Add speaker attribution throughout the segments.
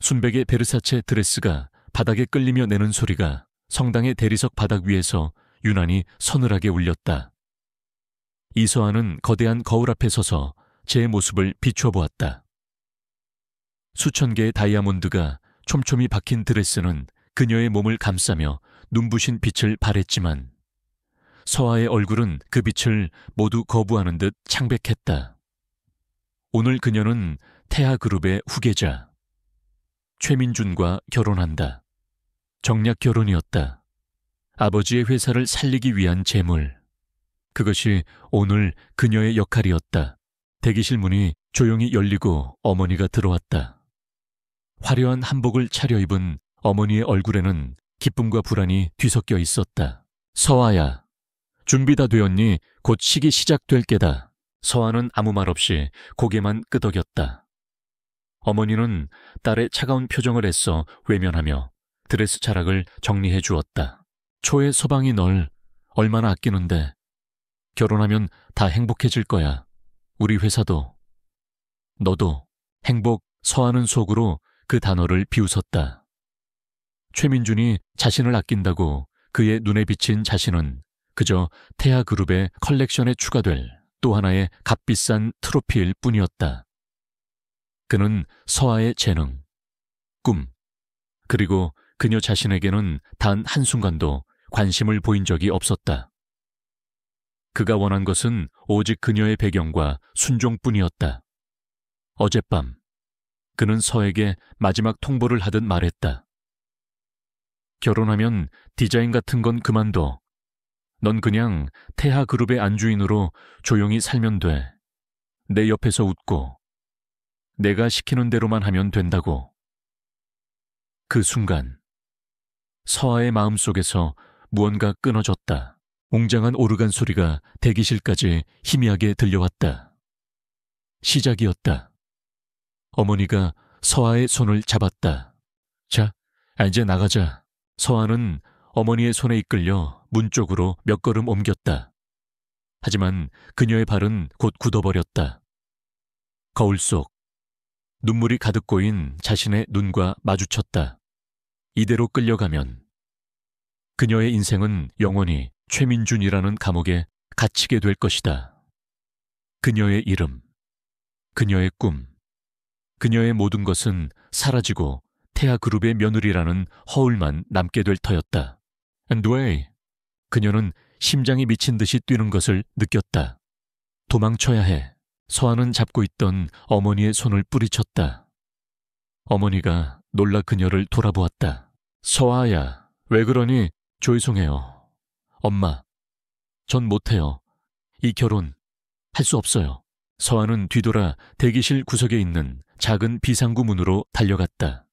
Speaker 1: 순백의 베르사체 드레스가 바닥에 끌리며 내는 소리가 성당의 대리석 바닥 위에서 유난히 서늘하게 울렸다. 이서아는 거대한 거울 앞에 서서 제 모습을 비춰보았다. 수천 개의 다이아몬드가 촘촘히 박힌 드레스는 그녀의 몸을 감싸며 눈부신 빛을 발했지만 서아의 얼굴은 그 빛을 모두 거부하는 듯 창백했다. 오늘 그녀는 태아그룹의 후계자 최민준과 결혼한다. 정략 결혼이었다. 아버지의 회사를 살리기 위한 재물. 그것이 오늘 그녀의 역할이었다. 대기실 문이 조용히 열리고 어머니가 들어왔다. 화려한 한복을 차려입은 어머니의 얼굴에는 기쁨과 불안이 뒤섞여 있었다. 서아야, 준비 다 되었니? 곧 식이 시작될 게다. 서아는 아무 말 없이 고개만 끄덕였다. 어머니는 딸의 차가운 표정을 애써 외면하며 드레스 자락을 정리해 주었다. 초의 서방이 널 얼마나 아끼는데 결혼하면 다 행복해질 거야. 우리 회사도 너도 행복. 서아는 속으로 그 단어를 비웃었다. 최민준이 자신을 아낀다고 그의 눈에 비친 자신은 그저 태아그룹의 컬렉션에 추가될 또 하나의 값비싼 트로피일 뿐이었다. 그는 서아의 재능, 꿈, 그리고 그녀 자신에게는 단 한순간도 관심을 보인 적이 없었다. 그가 원한 것은 오직 그녀의 배경과 순종뿐이었다. 어젯밤 그는 서에게 마지막 통보를 하듯 말했다. 결혼하면 디자인 같은 건 그만둬. 넌 그냥 태아그룹의 안주인으로 조용히 살면 돼. 내 옆에서 웃고 내가 시키는 대로만 하면 된다고. 그 순간 서아의 마음속에서 무언가 끊어졌다. 웅장한 오르간 소리가 대기실까지 희미하게 들려왔다. 시작이었다. 어머니가 서아의 손을 잡았다. 자, 이제 나가자. 서아는 어머니의 손에 이끌려 문 쪽으로 몇 걸음 옮겼다. 하지만 그녀의 발은 곧 굳어버렸다. 거울 속 눈물이 가득 고인 자신의 눈과 마주쳤다. 이대로 끌려가면 그녀의 인생은 영원히 최민준이라는 감옥에 갇히게 될 것이다. 그녀의 이름, 그녀의 꿈, 그녀의 모든 것은 사라지고 태아그룹의 며느리라는 허울만 남게 될 터였다. And way. 그녀는 심장이 미친 듯이 뛰는 것을 느꼈다. 도망쳐야 해. 서아는 잡고 있던 어머니의 손을 뿌리쳤다. 어머니가 놀라 그녀를 돌아보았다. 서아야, 왜 그러니? 죄송해요. 엄마, 전 못해요. 이 결혼 할 수 없어요. 서아는 뒤돌아 대기실 구석에 있는 작은 비상구 문으로 달려갔다.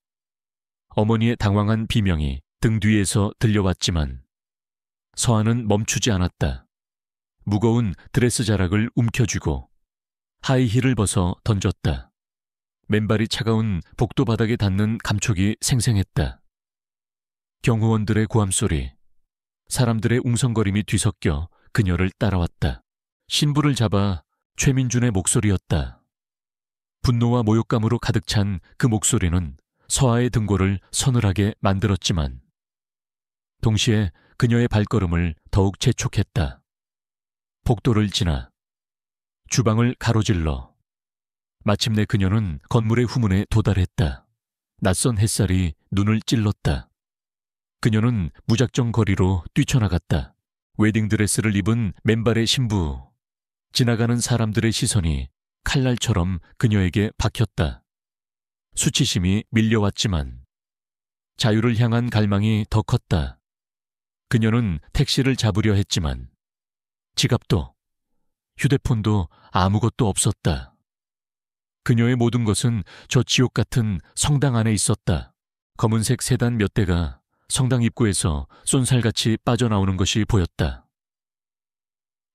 Speaker 1: 어머니의 당황한 비명이 등 뒤에서 들려왔지만 서아는 멈추지 않았다. 무거운 드레스 자락을 움켜쥐고 하이힐을 벗어 던졌다. 맨발이 차가운 복도 바닥에 닿는 감촉이 생생했다. 경호원들의 고함소리, 사람들의 웅성거림이 뒤섞여 그녀를 따라왔다. 신부를 잡아. 최민준의 목소리였다. 분노와 모욕감으로 가득 찬 그 목소리는 서아의 등골을 서늘하게 만들었지만 동시에 그녀의 발걸음을 더욱 재촉했다. 복도를 지나 주방을 가로질러 마침내 그녀는 건물의 후문에 도달했다. 낯선 햇살이 눈을 찔렀다. 그녀는 무작정 거리로 뛰쳐나갔다. 웨딩드레스를 입은 맨발의 신부. 지나가는 사람들의 시선이 칼날처럼 그녀에게 박혔다. 수치심이 밀려왔지만 자유를 향한 갈망이 더 컸다. 그녀는 택시를 잡으려 했지만 지갑도 휴대폰도 아무것도 없었다. 그녀의 모든 것은 저 지옥 같은 성당 안에 있었다. 검은색 세단 몇 대가 성당 입구에서 쏜살같이 빠져나오는 것이 보였다.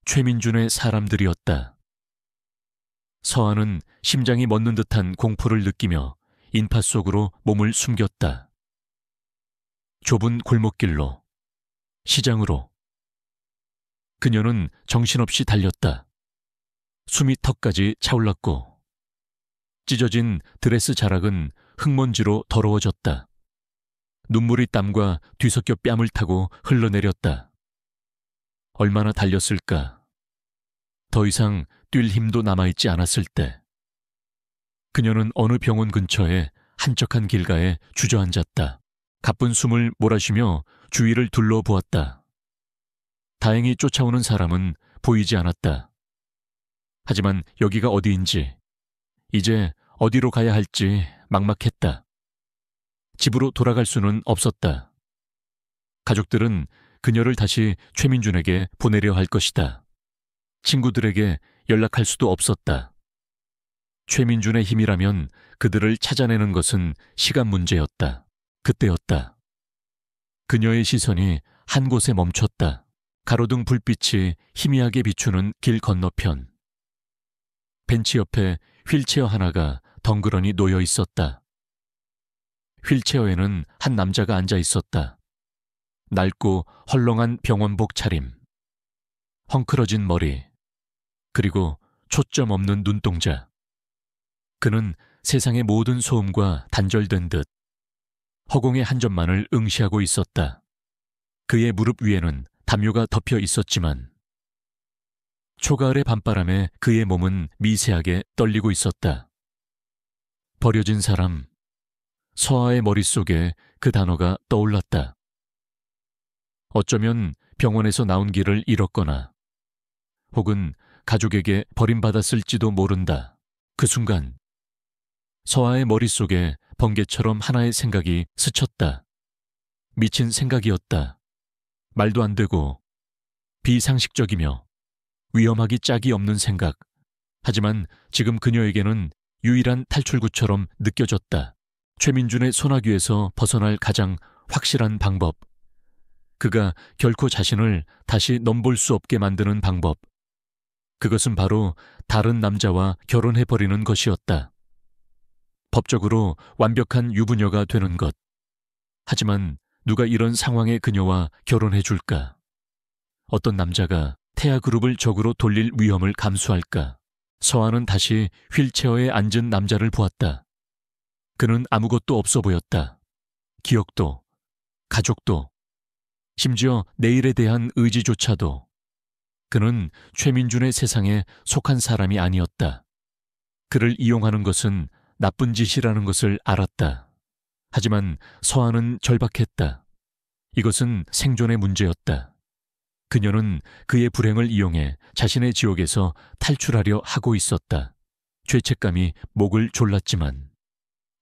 Speaker 1: 최민준의 사람들이었다. 서아는 심장이 멎는 듯한 공포를 느끼며 인파 속으로 몸을 숨겼다. 좁은 골목길로, 시장으로. 그녀는 정신없이 달렸다. 숨이 턱까지 차올랐고 찢어진 드레스 자락은 흙먼지로 더러워졌다. 눈물이 땀과 뒤섞여 뺨을 타고 흘러내렸다. 얼마나 달렸을까? 더 이상 뛸 힘도 남아있지 않았을 때. 그녀는 어느 병원 근처에 한적한 길가에 주저앉았다. 가쁜 숨을 몰아쉬며 주위를 둘러보았다. 다행히 쫓아오는 사람은 보이지 않았다. 하지만 여기가 어디인지, 이제 어디로 가야 할지 막막했다. 집으로 돌아갈 수는 없었다. 가족들은 그녀를 다시 최민준에게 보내려 할 것이다. 친구들에게 연락할 수도 없었다. 최민준의 힘이라면 그들을 찾아내는 것은 시간 문제였다. 그때였다. 그녀의 시선이 한 곳에 멈췄다. 가로등 불빛이 희미하게 비추는 길 건너편. 벤치 옆에 휠체어 하나가 덩그러니 놓여 있었다. 휠체어에는 한 남자가 앉아 있었다. 낡고 헐렁한 병원복 차림, 헝클어진 머리, 그리고 초점 없는 눈동자. 그는 세상의 모든 소음과 단절된 듯 허공의 한 점만을 응시하고 있었다. 그의 무릎 위에는 담요가 덮여 있었지만 초가을의 밤바람에 그의 몸은 미세하게 떨리고 있었다. 버려진 사람, 서아의 머릿속에 그 단어가 떠올랐다. 어쩌면 병원에서 나온 길을 잃었거나 혹은 가족에게 버림받았을지도 모른다. 그 순간 서아의 머릿속에 번개처럼 하나의 생각이 스쳤다. 미친 생각이었다. 말도 안 되고 비상식적이며 위험하기 짝이 없는 생각. 하지만 지금 그녀에게는 유일한 탈출구처럼 느껴졌다. 최민준의 소나귀에서 벗어날 가장 확실한 방법. 그가 결코 자신을 다시 넘볼 수 없게 만드는 방법. 그것은 바로 다른 남자와 결혼해버리는 것이었다. 법적으로 완벽한 유부녀가 되는 것. 하지만 누가 이런 상황의 그녀와 결혼해줄까? 어떤 남자가 태아그룹을 적으로 돌릴 위험을 감수할까? 서아는 다시 휠체어에 앉은 남자를 보았다. 그는 아무것도 없어 보였다. 기억도, 가족도, 심지어 내일에 대한 의지조차도. 그는 최민준의 세상에 속한 사람이 아니었다. 그를 이용하는 것은 나쁜 짓이라는 것을 알았다. 하지만 서아는 절박했다. 이것은 생존의 문제였다. 그녀는 그의 불행을 이용해 자신의 지옥에서 탈출하려 하고 있었다. 죄책감이 목을 졸랐지만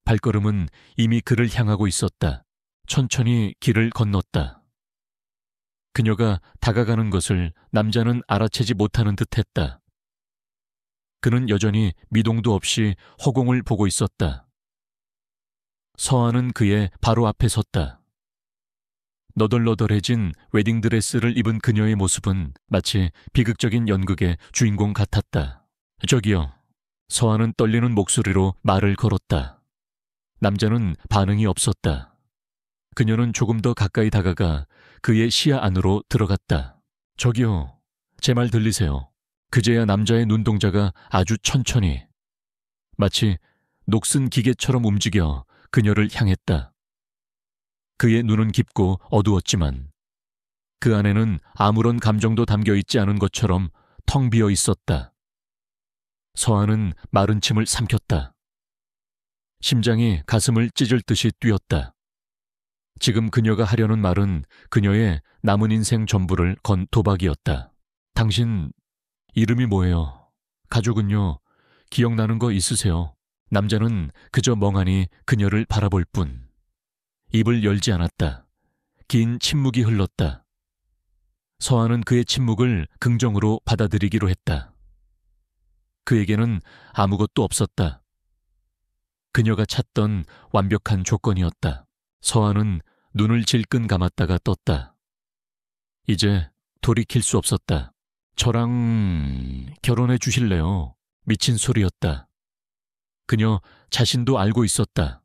Speaker 1: 발걸음은 이미 그를 향하고 있었다. 천천히 길을 건넜다. 그녀가 다가가는 것을 남자는 알아채지 못하는 듯했다. 그는 여전히 미동도 없이 허공을 보고 있었다. 서아는 그의 바로 앞에 섰다. 너덜너덜해진 웨딩드레스를 입은 그녀의 모습은 마치 비극적인 연극의 주인공 같았다. 저기요. 서아는 떨리는 목소리로 말을 걸었다. 남자는 반응이 없었다. 그녀는 조금 더 가까이 다가가 그의 시야 안으로 들어갔다. 저기요. 제 말 들리세요? 그제야 남자의 눈동자가 아주 천천히, 마치 녹슨 기계처럼 움직여 그녀를 향했다. 그의 눈은 깊고 어두웠지만 그 안에는 아무런 감정도 담겨 있지 않은 것처럼 텅 비어 있었다. 서아는 마른 침을 삼켰다. 심장이 가슴을 찢을 듯이 뛰었다. 지금 그녀가 하려는 말은 그녀의 남은 인생 전부를 건 도박이었다. 당신 이름이 뭐예요? 가족은요? 기억나는 거 있으세요? 남자는 그저 멍하니 그녀를 바라볼 뿐. 입을 열지 않았다. 긴 침묵이 흘렀다. 서아는 그의 침묵을 긍정으로 받아들이기로 했다. 그에게는 아무것도 없었다. 그녀가 찾던 완벽한 조건이었다. 서아는 눈을 질끈 감았다가 떴다. 이제 돌이킬 수 없었다. 저랑 결혼해 주실래요? 미친 소리였다. 그녀 자신도 알고 있었다.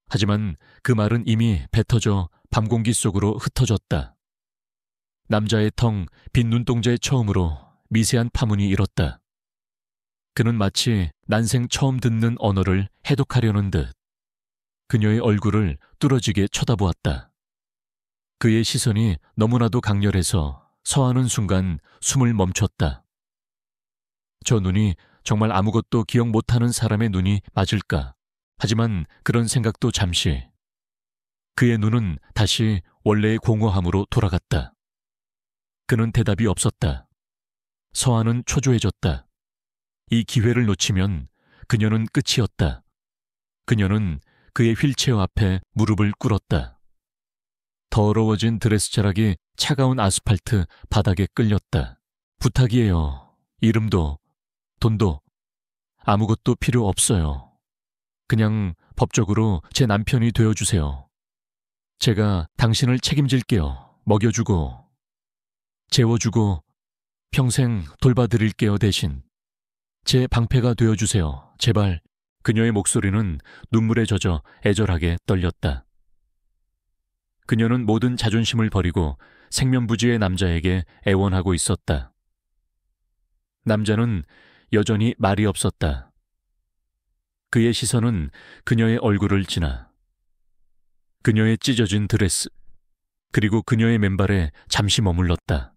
Speaker 1: 하지만 그 말은 이미 뱉어져 밤공기 속으로 흩어졌다. 남자의 텅 빈 눈동자에 처음으로 미세한 파문이 일었다. 그는 마치 난생 처음 듣는 언어를 해독하려는 듯 그녀의 얼굴을 뚫어지게 쳐다보았다. 그의 시선이 너무나도 강렬해서 서하는 순간 숨을 멈췄다. 저 눈이 정말 아무것도 기억 못하는 사람의 눈이 맞을까? 하지만 그런 생각도 잠시. 그의 눈은 다시 원래의 공허함으로 돌아갔다. 그는 대답이 없었다. 서하는 초조해졌다. 이 기회를 놓치면 그녀는 끝이었다. 그녀는 그의 휠체어 앞에 무릎을 꿇었다. 더러워진 드레스 자락이 차가운 아스팔트 바닥에 끌렸다. 부탁이에요. 이름도, 돈도, 아무것도 필요 없어요. 그냥 법적으로 제 남편이 되어주세요. 제가 당신을 책임질게요. 먹여주고, 재워주고, 평생 돌봐드릴게요 대신. 제 방패가 되어주세요. 제발. 그녀의 목소리는 눈물에 젖어 애절하게 떨렸다. 그녀는 모든 자존심을 버리고 생면부지의 남자에게 애원하고 있었다. 남자는 여전히 말이 없었다. 그의 시선은 그녀의 얼굴을 지나 그녀의 찢어진 드레스, 그리고 그녀의 맨발에 잠시 머물렀다.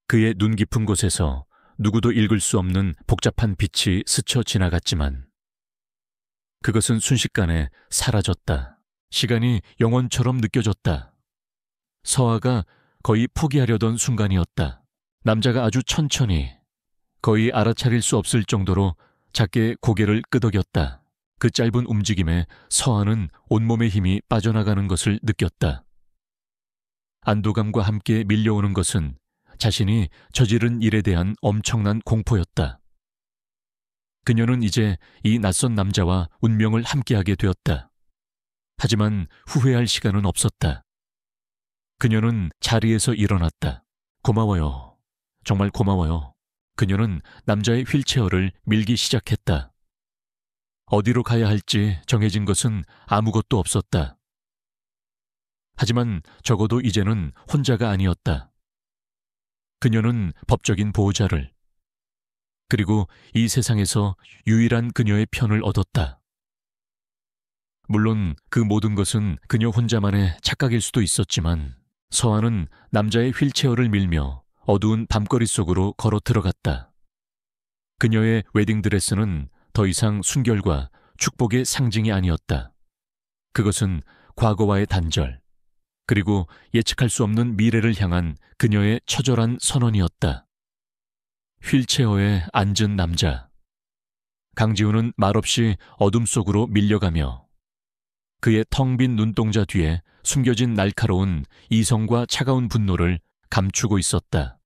Speaker 1: 그의 눈 깊은 곳에서 누구도 읽을 수 없는 복잡한 빛이 스쳐 지나갔지만 그것은 순식간에 사라졌다. 시간이 영원처럼 느껴졌다. 서하가 거의 포기하려던 순간이었다. 남자가 아주 천천히, 거의 알아차릴 수 없을 정도로 작게 고개를 끄덕였다. 그 짧은 움직임에 서하는 온몸의 힘이 빠져나가는 것을 느꼈다. 안도감과 함께 밀려오는 것은 자신이 저지른 일에 대한 엄청난 공포였다. 그녀는 이제 이 낯선 남자와 운명을 함께하게 되었다. 하지만 후회할 시간은 없었다. 그녀는 자리에서 일어났다. 고마워요. 정말 고마워요. 그녀는 남자의 휠체어를 밀기 시작했다. 어디로 가야 할지 정해진 것은 아무것도 없었다. 하지만 적어도 이제는 혼자가 아니었다. 그녀는 법적인 보호자를, 그리고 이 세상에서 유일한 그녀의 편을 얻었다. 물론 그 모든 것은 그녀 혼자만의 착각일 수도 있었지만 서하는 남자의 휠체어를 밀며 어두운 밤거리 속으로 걸어 들어갔다. 그녀의 웨딩드레스는 더 이상 순결과 축복의 상징이 아니었다. 그것은 과거와의 단절, 그리고 예측할 수 없는 미래를 향한 그녀의 처절한 선언이었다. 휠체어에 앉은 남자. 강지훈은 말없이 어둠 속으로 밀려가며 그의 텅 빈 눈동자 뒤에 숨겨진 날카로운 이성과 차가운 분노를 감추고 있었다.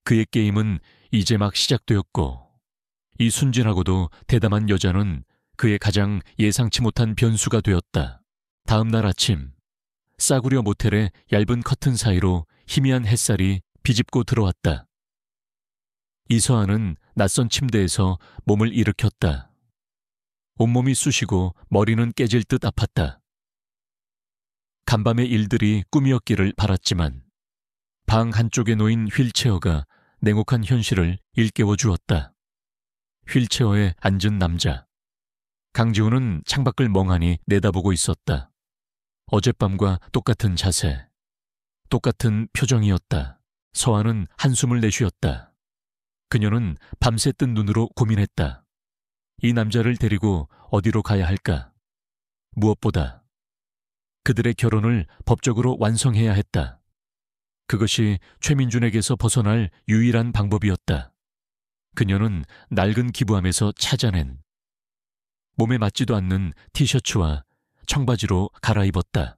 Speaker 1: 그의 게임은 이제 막 시작되었고, 이 순진하고도 대담한 여자는 그의 가장 예상치 못한 변수가 되었다. 다음 날 아침, 싸구려 모텔의 얇은 커튼 사이로 희미한 햇살이 비집고 들어왔다. 이서하는 낯선 침대에서 몸을 일으켰다. 온몸이 쑤시고 머리는 깨질 듯 아팠다. 간밤의 일들이 꿈이었기를 바랐지만 방 한쪽에 놓인 휠체어가 냉혹한 현실을 일깨워 주었다. 휠체어에 앉은 남자. 강지훈은 창밖을 멍하니 내다보고 있었다. 어젯밤과 똑같은 자세, 똑같은 표정이었다. 서하는 한숨을 내쉬었다. 그녀는 밤새 뜬 눈으로 고민했다. 이 남자를 데리고 어디로 가야 할까? 무엇보다 그들의 결혼을 법적으로 완성해야 했다. 그것이 최민준에게서 벗어날 유일한 방법이었다. 그녀는 낡은 기부함에서 찾아낸 몸에 맞지도 않는 티셔츠와 청바지로 갈아입었다.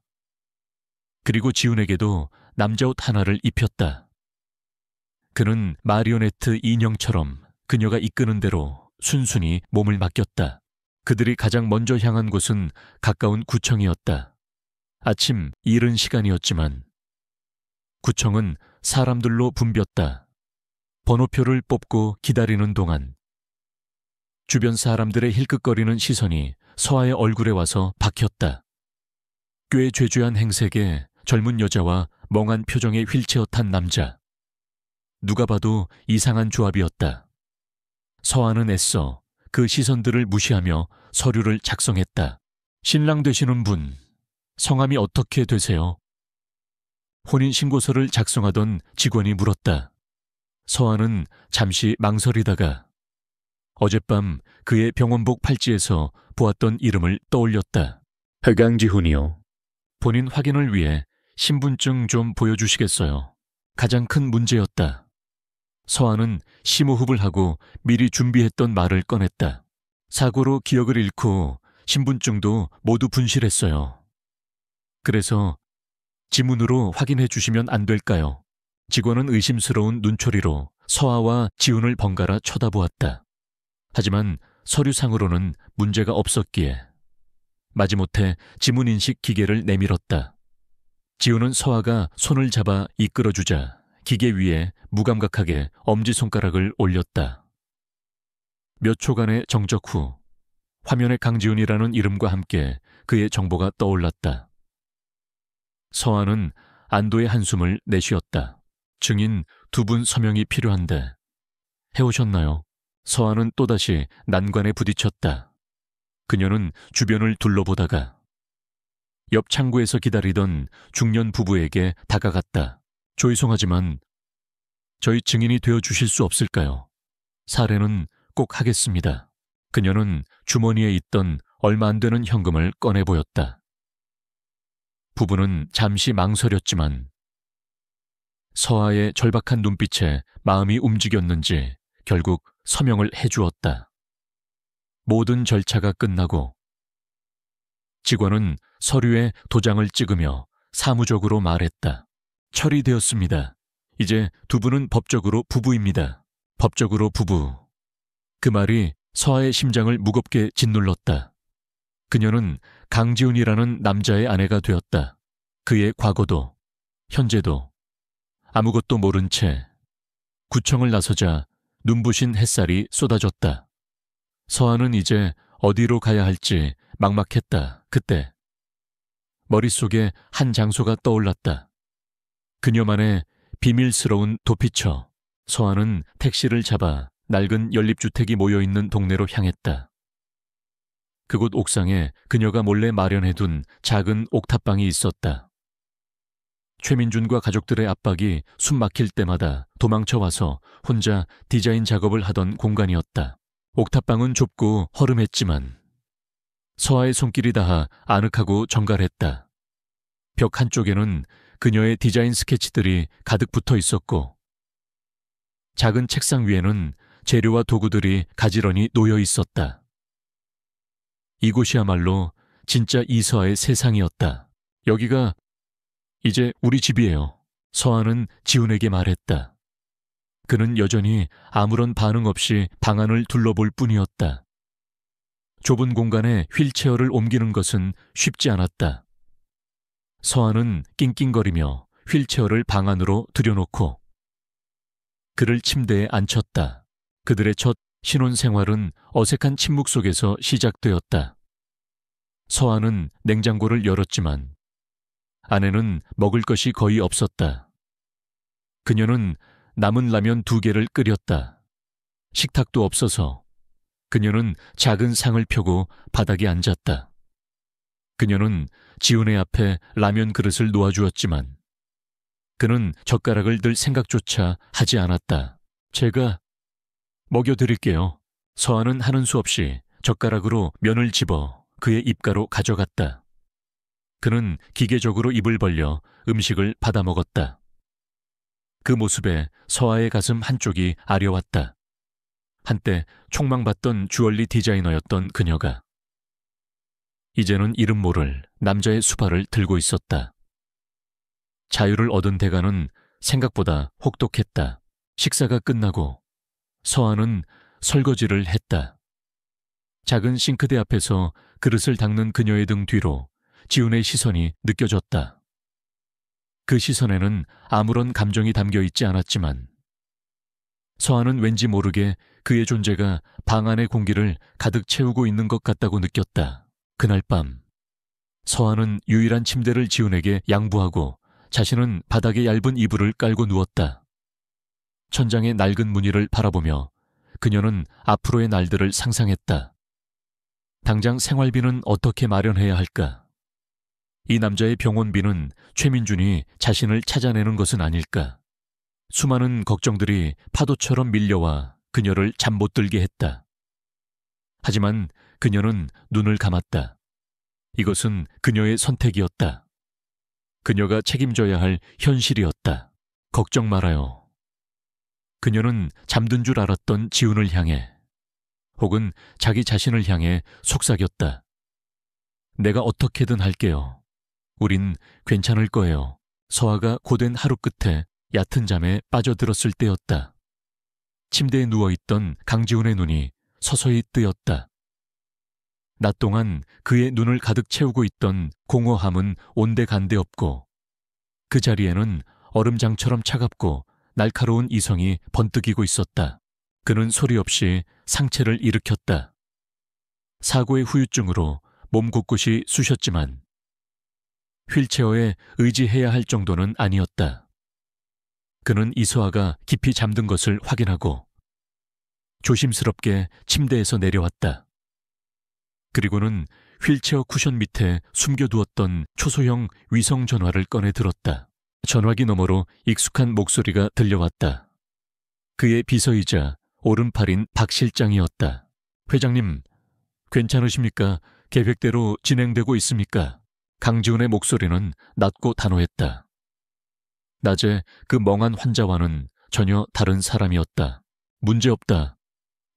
Speaker 1: 그리고 지훈에게도 남자옷 하나를 입혔다. 그는 마리오네트 인형처럼 그녀가 이끄는 대로 순순히 몸을 맡겼다. 그들이 가장 먼저 향한 곳은 가까운 구청이었다. 아침 이른 시간이었지만 구청은 사람들로 붐볐다. 번호표를 뽑고 기다리는 동안 주변 사람들의 힐끗거리는 시선이 서하의 얼굴에 와서 박혔다. 꽤 죄죄한 행색에 젊은 여자와 멍한 표정의 휠체어 탄 남자. 누가 봐도 이상한 조합이었다. 서하는 애써 그 시선들을 무시하며 서류를 작성했다. 신랑 되시는 분, 성함이 어떻게 되세요? 혼인신고서를 작성하던 직원이 물었다. 서아는 잠시 망설이다가 어젯밤 그의 병원복 팔찌에서 보았던 이름을 떠올렸다. 허강지훈이요. 본인 확인을 위해 신분증 좀 보여주시겠어요? 가장 큰 문제였다. 서아는 심호흡을 하고 미리 준비했던 말을 꺼냈다. 사고로 기억을 잃고 신분증도 모두 분실했어요. 그래서 지문으로 확인해 주시면 안 될까요? 직원은 의심스러운 눈초리로 서아와 지훈을 번갈아 쳐다보았다. 하지만 서류상으로는 문제가 없었기에 마지못해 지문인식 기계를 내밀었다. 지훈은 서아가 손을 잡아 이끌어주자 기계 위에 무감각하게 엄지손가락을 올렸다. 몇 초간의 정적 후 화면에 강지훈이라는 이름과 함께 그의 정보가 떠올랐다. 서아는 안도의 한숨을 내쉬었다. 증인 2분 서명이 필요한데 해오셨나요? 서아는 또다시 난관에 부딪혔다. 그녀는 주변을 둘러보다가 옆 창구에서 기다리던 중년 부부에게 다가갔다. 죄송하지만 저희 증인이 되어주실 수 없을까요? 사례는 꼭 하겠습니다. 그녀는 주머니에 있던 얼마 안 되는 현금을 꺼내 보였다. 부부는 잠시 망설였지만 서아의 절박한 눈빛에 마음이 움직였는지 결국 서명을 해주었다. 모든 절차가 끝나고 직원은 서류에 도장을 찍으며 사무적으로 말했다. 처리되었습니다. 이제 2분은 법적으로 부부입니다. 법적으로 부부. 그 말이 서아의 심장을 무겁게 짓눌렀다. 그녀는 강지훈이라는 남자의 아내가 되었다. 그의 과거도 현재도 아무것도 모른 채 구청을 나서자 눈부신 햇살이 쏟아졌다. 서아는 이제 어디로 가야 할지 막막했다. 그때 머릿속에 한 장소가 떠올랐다. 그녀만의 비밀스러운 도피처. 서아는 택시를 잡아 낡은 연립주택이 모여있는 동네로 향했다. 그곳 옥상에 그녀가 몰래 마련해둔 작은 옥탑방이 있었다. 최민준과 가족들의 압박이 숨 막힐 때마다 도망쳐와서 혼자 디자인 작업을 하던 공간이었다. 옥탑방은 좁고 허름했지만 서아의 손길이 닿아 아늑하고 정갈했다. 벽 한쪽에는 그녀의 디자인 스케치들이 가득 붙어 있었고 작은 책상 위에는 재료와 도구들이 가지런히 놓여 있었다. 이곳이야말로 진짜 이서아의 세상이었다. 여기가 이제 우리 집이에요. 서아는 지훈에게 말했다. 그는 여전히 아무런 반응 없이 방 안을 둘러볼 뿐이었다. 좁은 공간에 휠체어를 옮기는 것은 쉽지 않았다. 서아는 낑낑거리며 휠체어를 방 안으로 들여놓고 그를 침대에 앉혔다. 그들의 첫 신혼생활은 어색한 침묵 속에서 시작되었다. 서아는 냉장고를 열었지만 아내는 먹을 것이 거의 없었다. 그녀는 남은 라면 2개를 끓였다. 식탁도 없어서 그녀는 작은 상을 펴고 바닥에 앉았다. 그녀는 지훈의 앞에 라면 그릇을 놓아주었지만 그는 젓가락을 들 생각조차 하지 않았다. 제가 먹여드릴게요. 서아는 하는 수 없이 젓가락으로 면을 집어 그의 입가로 가져갔다. 그는 기계적으로 입을 벌려 음식을 받아 먹었다. 그 모습에 서아의 가슴 한쪽이 아려왔다. 한때 촉망받던 주얼리 디자이너였던 그녀가 이제는 이름 모를 남자의 수발을 들고 있었다. 자유를 얻은 대가는 생각보다 혹독했다. 식사가 끝나고 서아는 설거지를 했다. 작은 싱크대 앞에서 그릇을 닦는 그녀의 등 뒤로 지훈의 시선이 느껴졌다. 그 시선에는 아무런 감정이 담겨 있지 않았지만 서아는 왠지 모르게 그의 존재가 방 안의 공기를 가득 채우고 있는 것 같다고 느꼈다. 그날 밤 서아는 유일한 침대를 지훈에게 양보하고 자신은 바닥에 얇은 이불을 깔고 누웠다. 천장의 낡은 무늬를 바라보며 그녀는 앞으로의 날들을 상상했다. 당장 생활비는 어떻게 마련해야 할까? 이 남자의 병원비는 최민준이 자신을 찾아내는 것은 아닐까? 수많은 걱정들이 파도처럼 밀려와 그녀를 잠 못 들게 했다. 하지만 그녀는 눈을 감았다. 이것은 그녀의 선택이었다. 그녀가 책임져야 할 현실이었다. 걱정 말아요. 그녀는 잠든 줄 알았던 지훈을 향해, 혹은 자기 자신을 향해 속삭였다. 내가 어떻게든 할게요. 우린 괜찮을 거예요. 서아가 고된 하루 끝에 얕은 잠에 빠져들었을 때였다. 침대에 누워있던 강지훈의 눈이 서서히 뜨였다. 낮 동안 그의 눈을 가득 채우고 있던 공허함은 온데간데 없고, 그 자리에는 얼음장처럼 차갑고 날카로운 이성이 번뜩이고 있었다. 그는 소리 없이 상체를 일으켰다. 사고의 후유증으로 몸 곳곳이 쑤셨지만 휠체어에 의지해야 할 정도는 아니었다. 그는 이소아가 깊이 잠든 것을 확인하고 조심스럽게 침대에서 내려왔다. 그리고는 휠체어 쿠션 밑에 숨겨두었던 초소형 위성 전화를 꺼내 들었다. 전화기 너머로 익숙한 목소리가 들려왔다. 그의 비서이자 오른팔인 박 실장이었다. 회장님, 괜찮으십니까? 계획대로 진행되고 있습니까? 강지훈의 목소리는 낮고 단호했다. 낮에 그 멍한 환자와는 전혀 다른 사람이었다. 문제없다.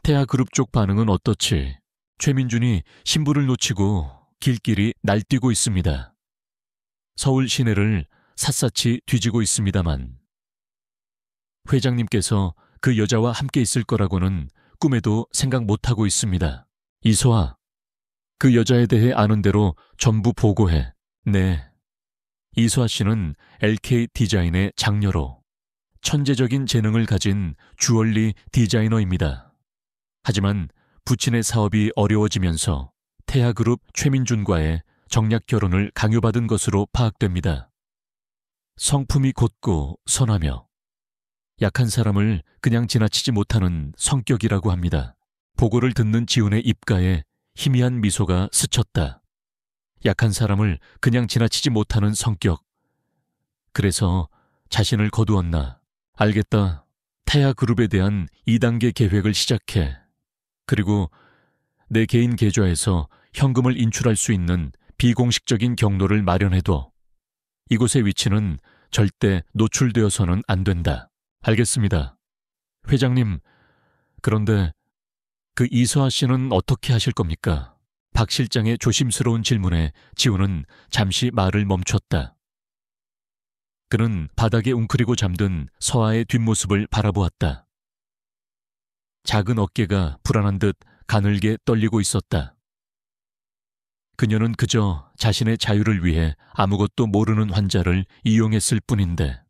Speaker 1: 태아그룹 쪽 반응은 어떻지? 최민준이 신부를 놓치고 길길이 날뛰고 있습니다. 서울 시내를 샅샅이 뒤지고 있습니다만 회장님께서 그 여자와 함께 있을 거라고는 꿈에도 생각 못하고 있습니다. 이소아, 그 여자에 대해 아는 대로 전부 보고해. 네. 이소아 씨는 LK 디자인의 장녀로 천재적인 재능을 가진 주얼리 디자이너입니다. 하지만 부친의 사업이 어려워지면서 태아그룹 최민준과의 정략 결혼을 강요받은 것으로 파악됩니다. 성품이 곧고 선하며 약한 사람을 그냥 지나치지 못하는 성격이라고 합니다. 보고를 듣는 지훈의 입가에 희미한 미소가 스쳤다. 약한 사람을 그냥 지나치지 못하는 성격. 그래서 자신을 거두었나. 알겠다. 태아그룹에 대한 2단계 계획을 시작해. 그리고 내 개인 계좌에서 현금을 인출할 수 있는 비공식적인 경로를 마련해둬. 이곳의 위치는 절대 노출되어서는 안 된다. 알겠습니다. 회장님, 그런데 그 이소아 씨는 어떻게 하실 겁니까? 박 실장의 조심스러운 질문에 지훈은 잠시 말을 멈췄다. 그는 바닥에 웅크리고 잠든 서아의 뒷모습을 바라보았다. 작은 어깨가 불안한 듯 가늘게 떨리고 있었다. 그녀는 그저 자신의 자유를 위해 아무것도 모르는 환자를 이용했을 뿐인데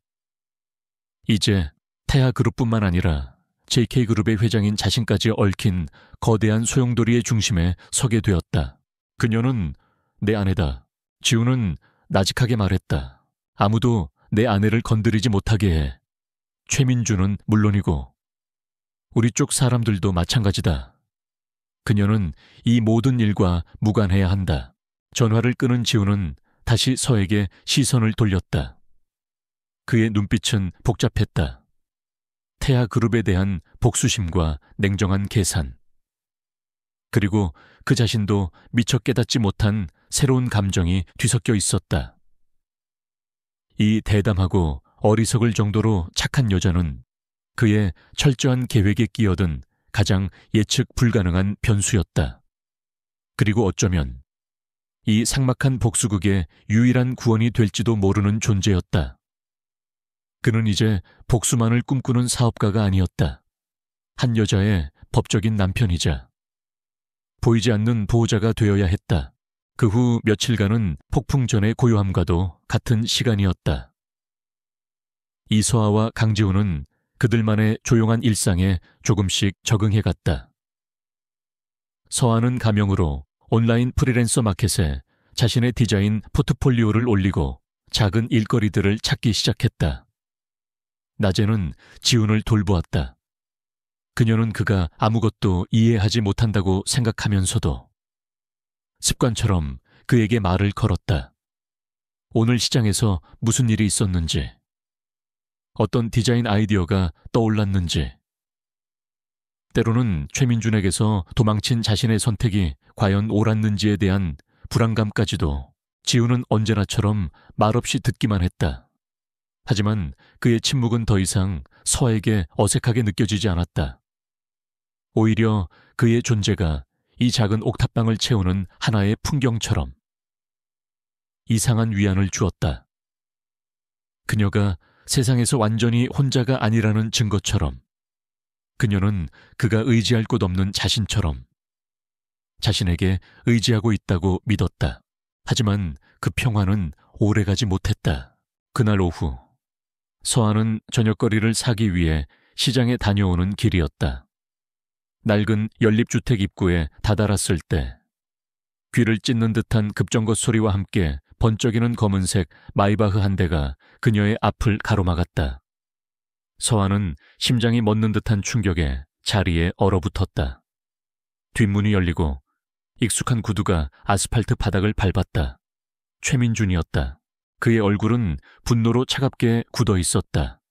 Speaker 1: 이제 태아그룹뿐만 아니라 JK그룹의 회장인 자신까지 얽힌 거대한 소용돌이의 중심에 서게 되었다. 그녀는 내 아내다. 지훈은 나직하게 말했다. 아무도 내 아내를 건드리지 못하게 해. 최민준은 물론이고 우리 쪽 사람들도 마찬가지다. 그녀는 이 모든 일과 무관해야 한다. 전화를 끊은 지훈은 다시 서에게 시선을 돌렸다. 그의 눈빛은 복잡했다. 태아그룹에 대한 복수심과 냉정한 계산. 그리고 그 자신도 미처 깨닫지 못한 새로운 감정이 뒤섞여 있었다. 이 대담하고 어리석을 정도로 착한 여자는 그의 철저한 계획에 끼어든 가장 예측 불가능한 변수였다. 그리고 어쩌면 이 삭막한 복수극의 유일한 구원이 될지도 모르는 존재였다. 그는 이제 복수만을 꿈꾸는 사업가가 아니었다. 한 여자의 법적인 남편이자 보이지 않는 보호자가 되어야 했다. 그 후 며칠간은 폭풍 전의 고요함과도 같은 시간이었다. 이서아와 강지훈은 그들만의 조용한 일상에 조금씩 적응해갔다. 서아는 가명으로 온라인 프리랜서 마켓에 자신의 디자인 포트폴리오를 올리고 작은 일거리들을 찾기 시작했다. 낮에는 지훈을 돌보았다. 그녀는 그가 아무것도 이해하지 못한다고 생각하면서도 습관처럼 그에게 말을 걸었다. 오늘 시장에서 무슨 일이 있었는지, 어떤 디자인 아이디어가 떠올랐는지, 때로는 최민준에게서 도망친 자신의 선택이 과연 옳았는지에 대한 불안감까지도 지우는 언제나처럼 말없이 듣기만 했다. 하지만 그의 침묵은 더 이상 서에게 어색하게 느껴지지 않았다. 오히려 그의 존재가 이 작은 옥탑방을 채우는 하나의 풍경처럼 이상한 위안을 주었다. 그녀가 세상에서 완전히 혼자가 아니라는 증거처럼, 그녀는 그가 의지할 곳 없는 자신처럼 자신에게 의지하고 있다고 믿었다. 하지만 그 평화는 오래가지 못했다. 그날 오후, 서아는 저녁거리를 사기 위해 시장에 다녀오는 길이었다. 낡은 연립주택 입구에 다다랐을 때 귀를 찢는 듯한 급정거 소리와 함께 번쩍이는 검은색 마이바흐 한 대가 그녀의 앞을 가로막았다. 서아는 심장이 멎는 듯한 충격에 자리에 얼어붙었다. 뒷문이 열리고 익숙한 구두가 아스팔트 바닥을 밟았다. 최민준이었다. 그의 얼굴은 분노로 차갑게 굳어 있었다.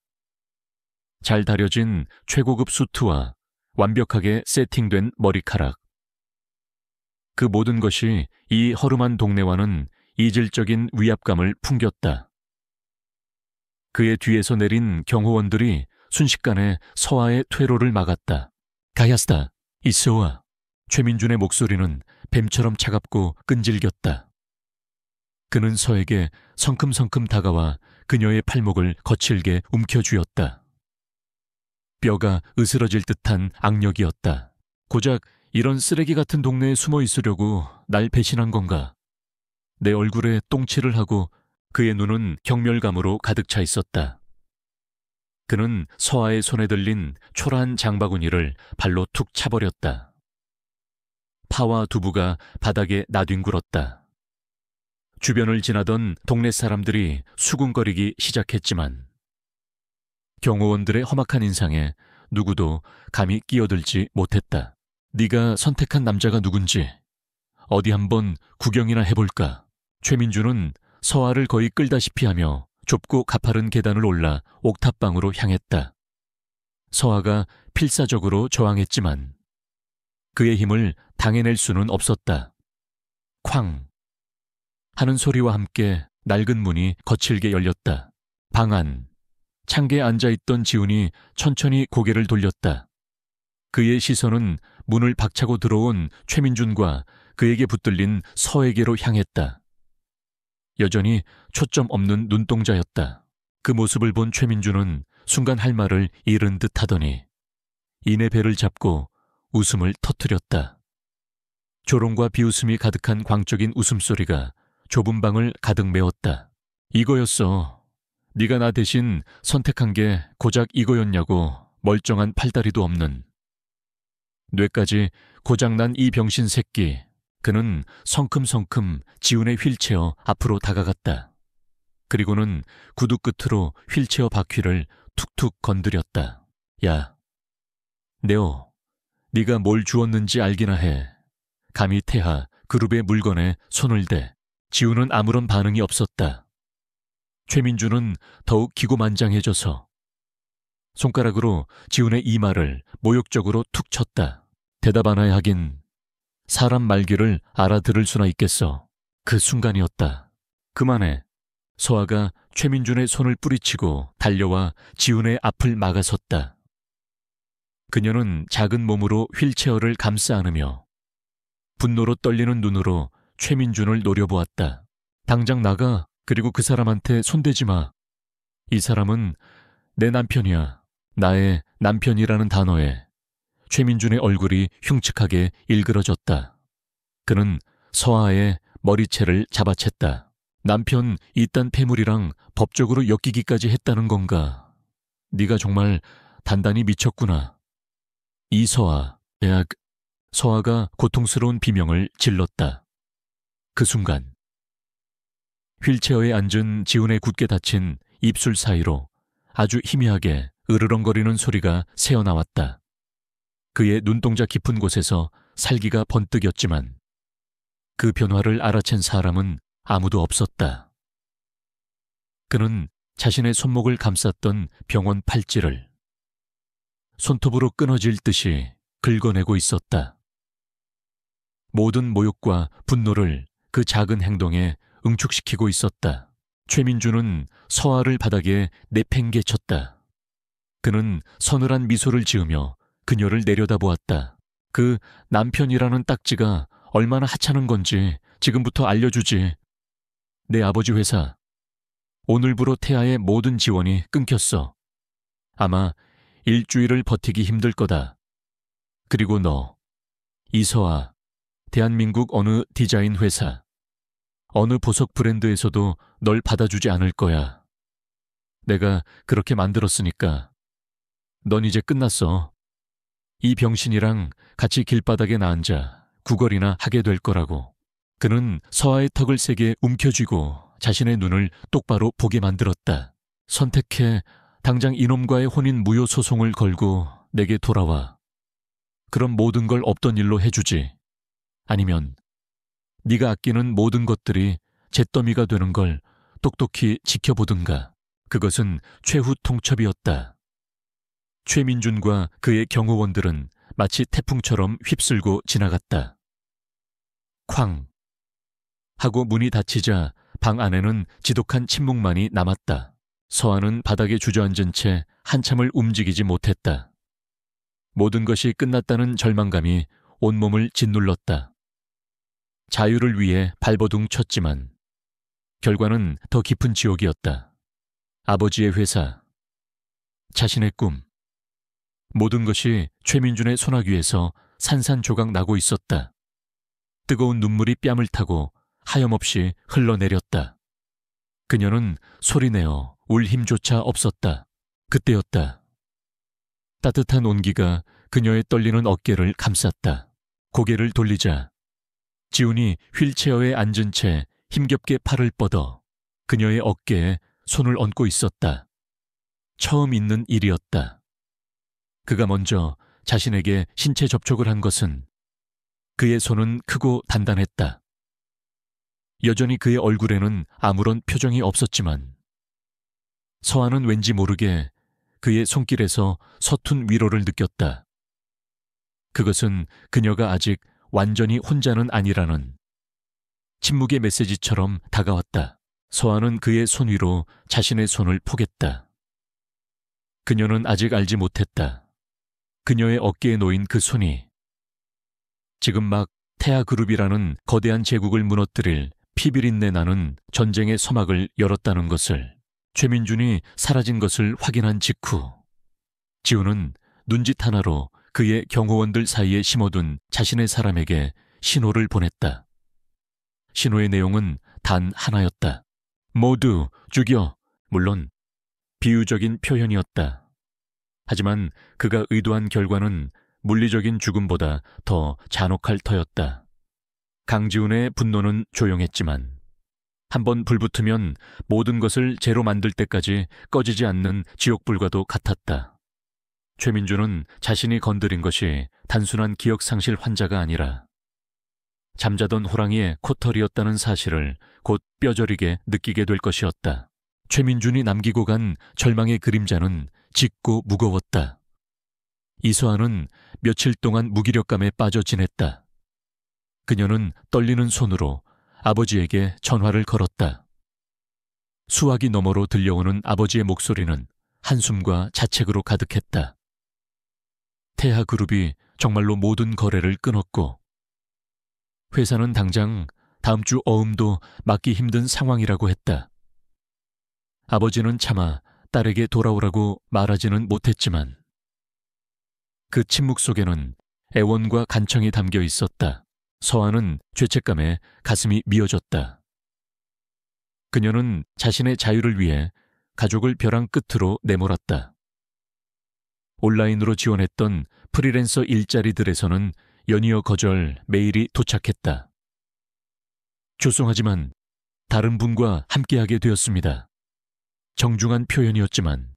Speaker 1: 잘 다려진 최고급 수트와 완벽하게 세팅된 머리카락. 그 모든 것이 이 허름한 동네와는 이질적인 위압감을 풍겼다. 그의 뒤에서 내린 경호원들이 순식간에 서아의 퇴로를 막았다. 가야스다, 이쏘아. 최민준의 목소리는 뱀처럼 차갑고 끈질겼다. 그는 서에게 성큼성큼 다가와 그녀의 팔목을 거칠게 움켜쥐었다. 뼈가 으스러질 듯한 악력이었다. 고작 이런 쓰레기 같은 동네에 숨어 있으려고 날 배신한 건가? 내 얼굴에 똥칠을 하고. 그의 눈은 경멸감으로 가득 차 있었다. 그는 서아의 손에 들린 초라한 장바구니를 발로 툭 차버렸다. 파와 두부가 바닥에 나뒹굴었다. 주변을 지나던 동네 사람들이 수군거리기 시작했지만 경호원들의 험악한 인상에 누구도 감히 끼어들지 못했다. 네가 선택한 남자가 누군지 어디 한번 구경이나 해볼까? 최민준은 서아를 거의 끌다시피 하며 좁고 가파른 계단을 올라 옥탑방으로 향했다. 서아가 필사적으로 저항했지만 그의 힘을 당해낼 수는 없었다. 쾅! 하는 소리와 함께 낡은 문이 거칠게 열렸다. 방 안, 창계에 앉아있던 지훈이 천천히 고개를 돌렸다. 그의 시선은 문을 박차고 들어온 최민준과 그에게 붙들린 서에게로 향했다. 여전히 초점 없는 눈동자였다. 그 모습을 본 최민준은 순간 할 말을 잃은 듯 하더니 이내 배를 잡고 웃음을 터뜨렸다. 조롱과 비웃음이 가득한 광적인 웃음소리가 좁은 방을 가득 메웠다. 이거였어. 네가 나 대신 선택한 게 고작 이거였냐고. 멀쩡한 팔다리도 없는. 뇌까지 고장난 이 병신 새끼. 그는 성큼성큼 지훈의 휠체어 앞으로 다가갔다. 그리고는 구두 끝으로 휠체어 바퀴를 툭툭 건드렸다. 야, 네오, 네가 뭘 주었는지 알기나 해. 감히 태하 그룹의 물건에 손을 대. 지훈은 아무런 반응이 없었다. 최민준은 더욱 기고만장해져서 손가락으로 지훈의 이마를 모욕적으로 툭 쳤다. 대답 안 해야 하긴 사람 말귀를 알아들을 수나 있겠어. 그 순간이었다. 그만해. 서아가 최민준의 손을 뿌리치고 달려와 지훈의 앞을 막아섰다. 그녀는 작은 몸으로 휠체어를 감싸 안으며 분노로 떨리는 눈으로 최민준을 노려보았다. 당장 나가. 그리고 그 사람한테 손대지 마. 이 사람은 내 남편이야. 나의 남편이라는 단어에 최민준의 얼굴이 흉측하게 일그러졌다. 그는 서아의 머리채를 잡아챘다. 남편 이딴 폐물이랑 법적으로 엮이기까지 했다는 건가? 네가 정말 단단히 미쳤구나. 이서아, 서아가 고통스러운 비명을 질렀다. 그 순간 휠체어에 앉은 지훈의 굳게 닫힌 입술 사이로 아주 희미하게 으르렁거리는 소리가 새어나왔다. 그의 눈동자 깊은 곳에서 살기가 번뜩였지만 그 변화를 알아챈 사람은 아무도 없었다. 그는 자신의 손목을 감쌌던 병원 팔찌를 손톱으로 끊어질 듯이 긁어내고 있었다. 모든 모욕과 분노를 그 작은 행동에 응축시키고 있었다. 최민주는 서아를 바닥에 내팽개쳤다. 그는 서늘한 미소를 지으며 그녀를 내려다보았다. 그 남편이라는 딱지가 얼마나 하찮은 건지 지금부터 알려주지. 내 아버지 회사, 오늘부로 태아의 모든 지원이 끊겼어. 아마 일주일을 버티기 힘들 거다. 그리고 너, 이서아, 대한민국 어느 디자인 회사, 어느 보석 브랜드에서도 널 받아주지 않을 거야. 내가 그렇게 만들었으니까. 넌 이제 끝났어. 이 병신이랑 같이 길바닥에 나앉아 구걸이나 하게 될 거라고. 그는 서아의 턱을 세게 움켜쥐고 자신의 눈을 똑바로 보게 만들었다. 선택해. 당장 이놈과의 혼인 무효 소송을 걸고 내게 돌아와. 그럼 모든 걸 없던 일로 해주지. 아니면 네가 아끼는 모든 것들이 잿더미가 되는 걸 똑똑히 지켜보든가. 그것은 최후 통첩이었다. 최민준과 그의 경호원들은 마치 태풍처럼 휩쓸고 지나갔다. 쾅 하고 문이 닫히자 방 안에는 지독한 침묵만이 남았다. 서아는 바닥에 주저앉은 채 한참을 움직이지 못했다. 모든 것이 끝났다는 절망감이 온몸을 짓눌렀다. 자유를 위해 발버둥 쳤지만 결과는 더 깊은 지옥이었다. 아버지의 회사, 자신의 꿈, 모든 것이 최민준의 소나귀에서 산산조각 나고 있었다. 뜨거운 눈물이 뺨을 타고 하염없이 흘러내렸다. 그녀는 소리내어 울 힘조차 없었다. 그때였다. 따뜻한 온기가 그녀의 떨리는 어깨를 감쌌다. 고개를 돌리자 지훈이 휠체어에 앉은 채 힘겹게 팔을 뻗어 그녀의 어깨에 손을 얹고 있었다. 처음 있는 일이었다. 그가 먼저 자신에게 신체 접촉을 한 것은 그의 손은 크고 단단했다. 여전히 그의 얼굴에는 아무런 표정이 없었지만 서아는 왠지 모르게 그의 손길에서 서툰 위로를 느꼈다. 그것은 그녀가 아직 완전히 혼자는 아니라는 침묵의 메시지처럼 다가왔다. 서아는 그의 손 위로 자신의 손을 포겠다. 그녀는 아직 알지 못했다. 그녀의 어깨에 놓인 그 손이 지금 막 태아그룹이라는 거대한 제국을 무너뜨릴 피비린내 나는 전쟁의 서막을 열었다는 것을. 최민준이 사라진 것을 확인한 직후 지훈은 눈짓 하나로 그의 경호원들 사이에 심어둔 자신의 사람에게 신호를 보냈다. 신호의 내용은 단 하나였다. 모두 죽여. 물론 비유적인 표현이었다. 하지만 그가 의도한 결과는 물리적인 죽음보다 더 잔혹할 터였다. 강지훈의 분노는 조용했지만 한번 불붙으면 모든 것을 재로 만들 때까지 꺼지지 않는 지옥불과도 같았다. 최민주는 자신이 건드린 것이 단순한 기억상실 환자가 아니라 잠자던 호랑이의 코털이었다는 사실을 곧 뼈저리게 느끼게 될 것이었다. 최민준이 남기고 간 절망의 그림자는 짙고 무거웠다. 이서아는 며칠 동안 무기력감에 빠져 지냈다. 그녀는 떨리는 손으로 아버지에게 전화를 걸었다. 수화기 너머로 들려오는 아버지의 목소리는 한숨과 자책으로 가득했다. 태아그룹이 정말로 모든 거래를 끊었고 회사는 당장 다음 주 어음도 막기 힘든 상황이라고 했다. 아버지는 차마 딸에게 돌아오라고 말하지는 못했지만 그 침묵 속에는 애원과 간청이 담겨 있었다. 서아는 죄책감에 가슴이 미어졌다. 그녀는 자신의 자유를 위해 가족을 벼랑 끝으로 내몰았다. 온라인으로 지원했던 프리랜서 일자리들에서는 연이어 거절 메일이 도착했다. 죄송하지만 다른 분과 함께하게 되었습니다. 정중한 표현이었지만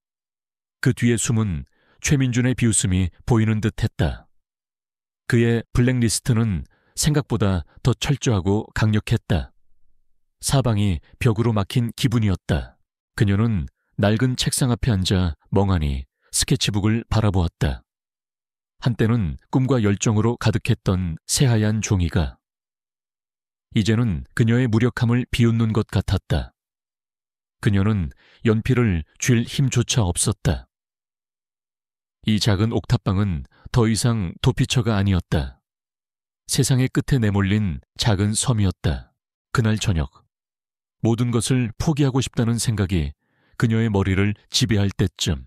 Speaker 1: 그 뒤에 숨은 최민준의 비웃음이 보이는 듯했다. 그의 블랙리스트는 생각보다 더 철저하고 강력했다. 사방이 벽으로 막힌 기분이었다. 그녀는 낡은 책상 앞에 앉아 멍하니 스케치북을 바라보았다. 한때는 꿈과 열정으로 가득했던 새하얀 종이가 이제는 그녀의 무력함을 비웃는 것 같았다. 그녀는 연필을 쥘 힘조차 없었다. 이 작은 옥탑방은 더 이상 도피처가 아니었다. 세상의 끝에 내몰린 작은 섬이었다. 그날 저녁, 모든 것을 포기하고 싶다는 생각이 그녀의 머리를 지배할 때쯤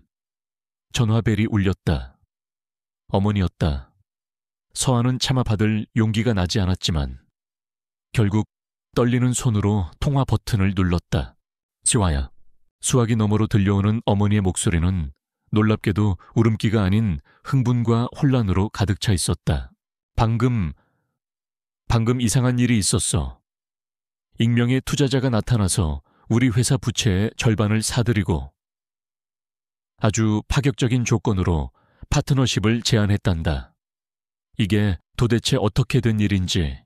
Speaker 1: 전화벨이 울렸다. 어머니였다. 서아는 차마 받을 용기가 나지 않았지만 결국 떨리는 손으로 통화 버튼을 눌렀다. 지화야. 수화기 너머로 들려오는 어머니의 목소리는 놀랍게도 울음기가 아닌 흥분과 혼란으로 가득 차 있었다. 방금 이상한 일이 있었어. 익명의 투자자가 나타나서 우리 회사 부채의 절반을 사들이고 아주 파격적인 조건으로 파트너십을 제안했단다. 이게 도대체 어떻게 된 일인지.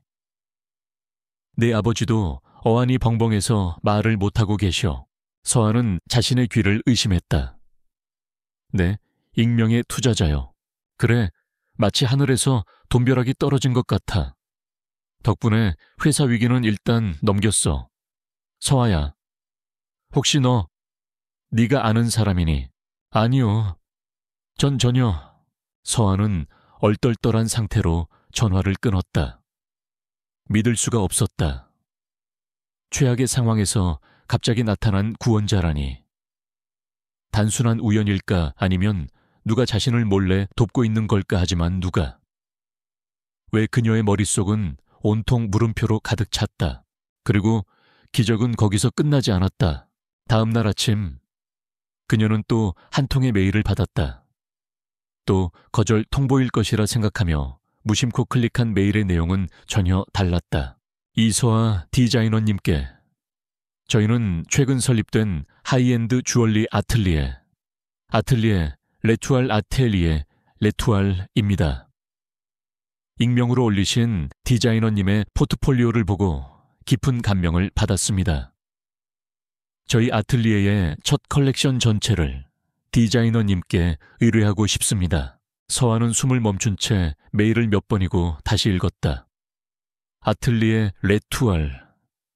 Speaker 1: 내 아버지도 어안이 벙벙해서 말을 못하고 계셔. 서아는 자신의 귀를 의심했다. 네, 익명의 투자자요. 그래, 마치 하늘에서 돈벼락이 떨어진 것 같아. 덕분에 회사 위기는 일단 넘겼어. 서아야, 혹시 네가 아는 사람이니? 아니요. 전혀. 서아는 얼떨떨한 상태로 전화를 끊었다. 믿을 수가 없었다. 최악의 상황에서 갑자기 나타난 구원자라니. 단순한 우연일까 아니면 누가 자신을 몰래 돕고 있는 걸까 하지만 누가. 왜 그녀의 머릿속은 온통 물음표로 가득 찼다. 그리고 기적은 거기서 끝나지 않았다. 다음 날 아침 그녀는 또 한 통의 메일을 받았다. 또 거절 통보일 것이라 생각하며 무심코 클릭한 메일의 내용은 전혀 달랐다. 이서아 디자이너님께 저희는 최근 설립된 하이엔드 주얼리 아틀리에 레투알 아텔리에 레투알입니다. 익명으로 올리신 디자이너님의 포트폴리오를 보고 깊은 감명을 받았습니다. 저희 아틀리에의 첫 컬렉션 전체를 디자이너님께 의뢰하고 싶습니다. 서아는 숨을 멈춘 채 메일을 몇 번이고 다시 읽었다. 아틀리에 레투알,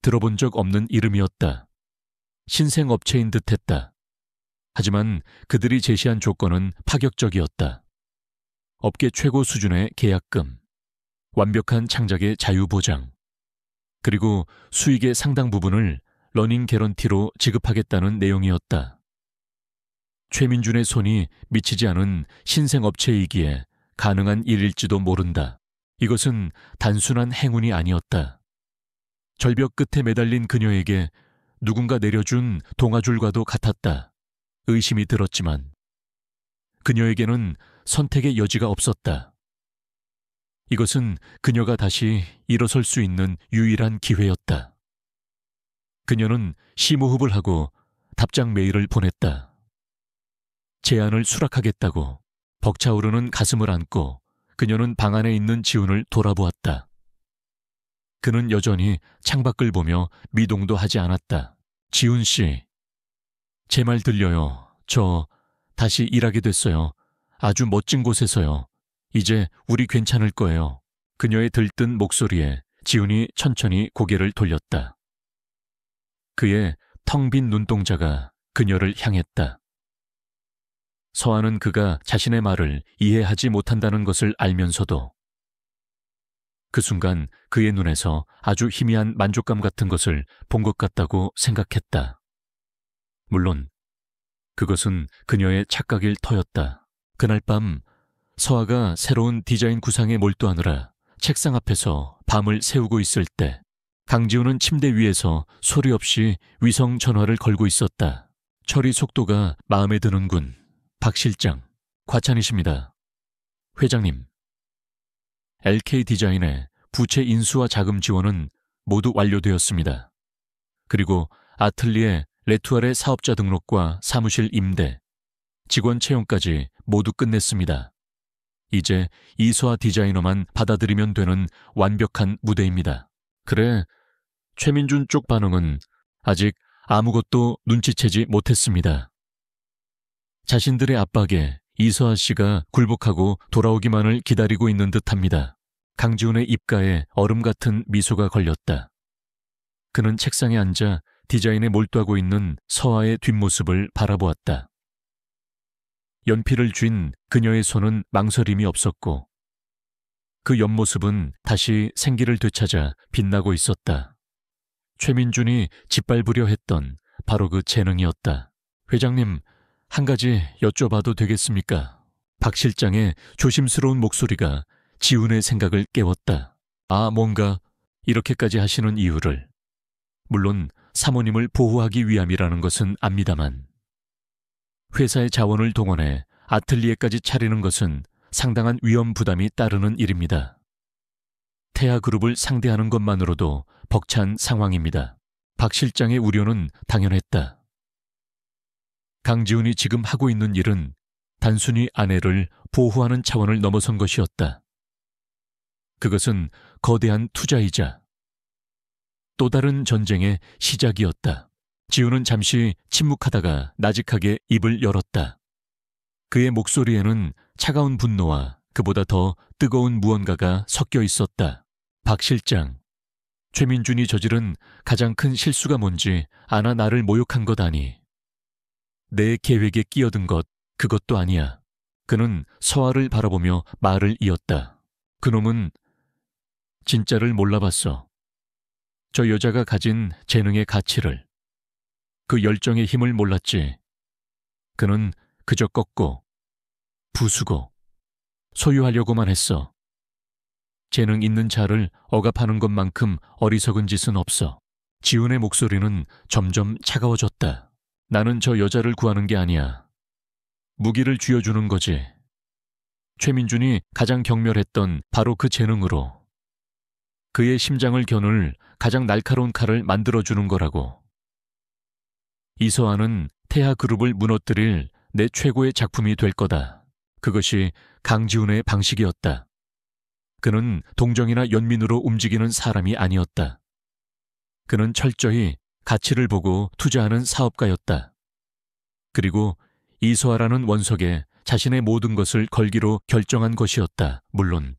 Speaker 1: 들어본 적 없는 이름이었다. 신생 업체인 듯했다. 하지만 그들이 제시한 조건은 파격적이었다. 업계 최고 수준의 계약금, 완벽한 창작의 자유보장, 그리고 수익의 상당 부분을 러닝 개런티로 지급하겠다는 내용이었다. 최민준의 손이 미치지 않은 신생업체이기에 가능한 일일지도 모른다. 이것은 단순한 행운이 아니었다. 절벽 끝에 매달린 그녀에게 누군가 내려준 동아줄과도 같았다. 의심이 들었지만 그녀에게는 선택의 여지가 없었다. 이것은 그녀가 다시 일어설 수 있는 유일한 기회였다. 그녀는 심호흡을 하고 답장 메일을 보냈다. 제안을 수락하겠다고. 벅차오르는 가슴을 안고 그녀는 방 안에 있는 지훈을 돌아보았다. 그는 여전히 창밖을 보며 미동도 하지 않았다. 지훈 씨, 제 말 들려요. 저 다시 일하게 됐어요. 아주 멋진 곳에서요. 이제 우리 괜찮을 거예요. 그녀의 들뜬 목소리에 지훈이 천천히 고개를 돌렸다. 그의 텅 빈 눈동자가 그녀를 향했다. 서아는 그가 자신의 말을 이해하지 못한다는 것을 알면서도 그 순간 그의 눈에서 아주 희미한 만족감 같은 것을 본 것 같다고 생각했다. 물론 그것은 그녀의 착각일 터였다. 그날 밤 서아가 새로운 디자인 구상에 몰두하느라 책상 앞에서 밤을 새우고 있을 때 강지훈은 침대 위에서 소리 없이 위성 전화를 걸고 있었다. 처리 속도가 마음에 드는군. 박 실장, 과찬이십니다. 회장님, LK 디자인의 부채 인수와 자금 지원은 모두 완료되었습니다. 그리고 아틀리에 레투알의 사업자 등록과 사무실 임대, 직원 채용까지 모두 끝냈습니다. 이제 이소아 디자이너만 받아들이면 되는 완벽한 무대입니다. 그래, 최민준 쪽 반응은 아직 아무것도 눈치채지 못했습니다. 자신들의 압박에 이소아 씨가 굴복하고 돌아오기만을 기다리고 있는 듯합니다. 강지훈의 입가에 얼음 같은 미소가 걸렸다. 그는 책상에 앉아 디자인에 몰두하고 있는 서아의 뒷모습을 바라보았다. 연필을 쥔 그녀의 손은 망설임이 없었고 그 옆모습은 다시 생기를 되찾아 빛나고 있었다. 최민준이 짓밟으려 했던 바로 그 재능이었다. 회장님, 한 가지 여쭤봐도 되겠습니까? 박 실장의 조심스러운 목소리가 지훈의 생각을 깨웠다. 아, 뭔가 이렇게까지 하시는 이유를. 물론 사모님을 보호하기 위함이라는 것은 압니다만 회사의 자원을 동원해 아틀리에까지 차리는 것은 상당한 위험 부담이 따르는 일입니다. 태아그룹을 상대하는 것만으로도 벅찬 상황입니다. 박 실장의 우려는 당연했다. 강지훈이 지금 하고 있는 일은 단순히 아내를 보호하는 차원을 넘어선 것이었다. 그것은 거대한 투자이자 또 다른 전쟁의 시작이었다. 지훈은 잠시 침묵하다가 나직하게 입을 열었다. 그의 목소리에는 차가운 분노와 그보다 더 뜨거운 무언가가 섞여 있었다. 박 실장, 최민준이 저지른 가장 큰 실수가 뭔지 아나 나를 모욕한 것 아니. 내 계획에 끼어든 것, 그것도 아니야. 그는 서아를 바라보며 말을 이었다. 그놈은 진짜를 몰라봤어. 저 여자가 가진 재능의 가치를, 그 열정의 힘을 몰랐지. 그는 그저 꺾고, 부수고, 소유하려고만 했어. 재능 있는 자를 억압하는 것만큼 어리석은 짓은 없어. 지훈의 목소리는 점점 차가워졌다. 나는 저 여자를 구하는 게 아니야. 무기를 쥐어주는 거지. 최민준이 가장 경멸했던 바로 그 재능으로 그의 심장을 겨눌 가장 날카로운 칼을 만들어주는 거라고. 이서아는 태아그룹을 무너뜨릴 내 최고의 작품이 될 거다. 그것이 강지훈의 방식이었다. 그는 동정이나 연민으로 움직이는 사람이 아니었다. 그는 철저히 가치를 보고 투자하는 사업가였다. 그리고 이소아라는 원석에 자신의 모든 것을 걸기로 결정한 것이었다. 물론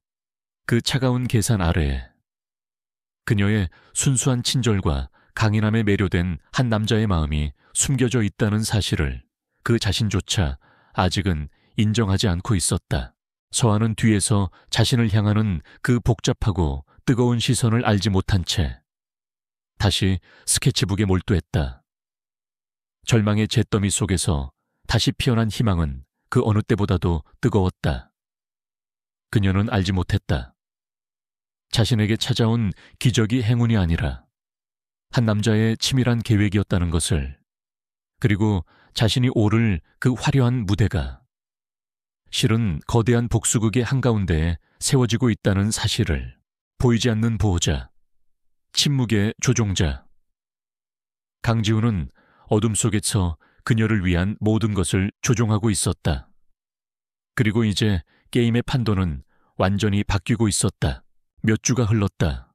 Speaker 1: 그 차가운 계산 아래에 그녀의 순수한 친절과 강인함에 매료된 한 남자의 마음이 숨겨져 있다는 사실을 그 자신조차 아직은 인정하지 않고 있었다. 서아는 뒤에서 자신을 향하는 그 복잡하고 뜨거운 시선을 알지 못한 채 다시 스케치북에 몰두했다. 절망의 잿더미 속에서 다시 피어난 희망은 그 어느 때보다도 뜨거웠다. 그녀는 알지 못했다. 자신에게 찾아온 기적이 행운이 아니라 한 남자의 치밀한 계획이었다는 것을, 그리고 자신이 오를 그 화려한 무대가 실은 거대한 복수극의 한가운데에 세워지고 있다는 사실을. 보이지 않는 보호자, 침묵의 조종자. 강지훈은 어둠 속에서 그녀를 위한 모든 것을 조종하고 있었다. 그리고 이제 게임의 판도는 완전히 바뀌고 있었다. 몇 주가 흘렀다.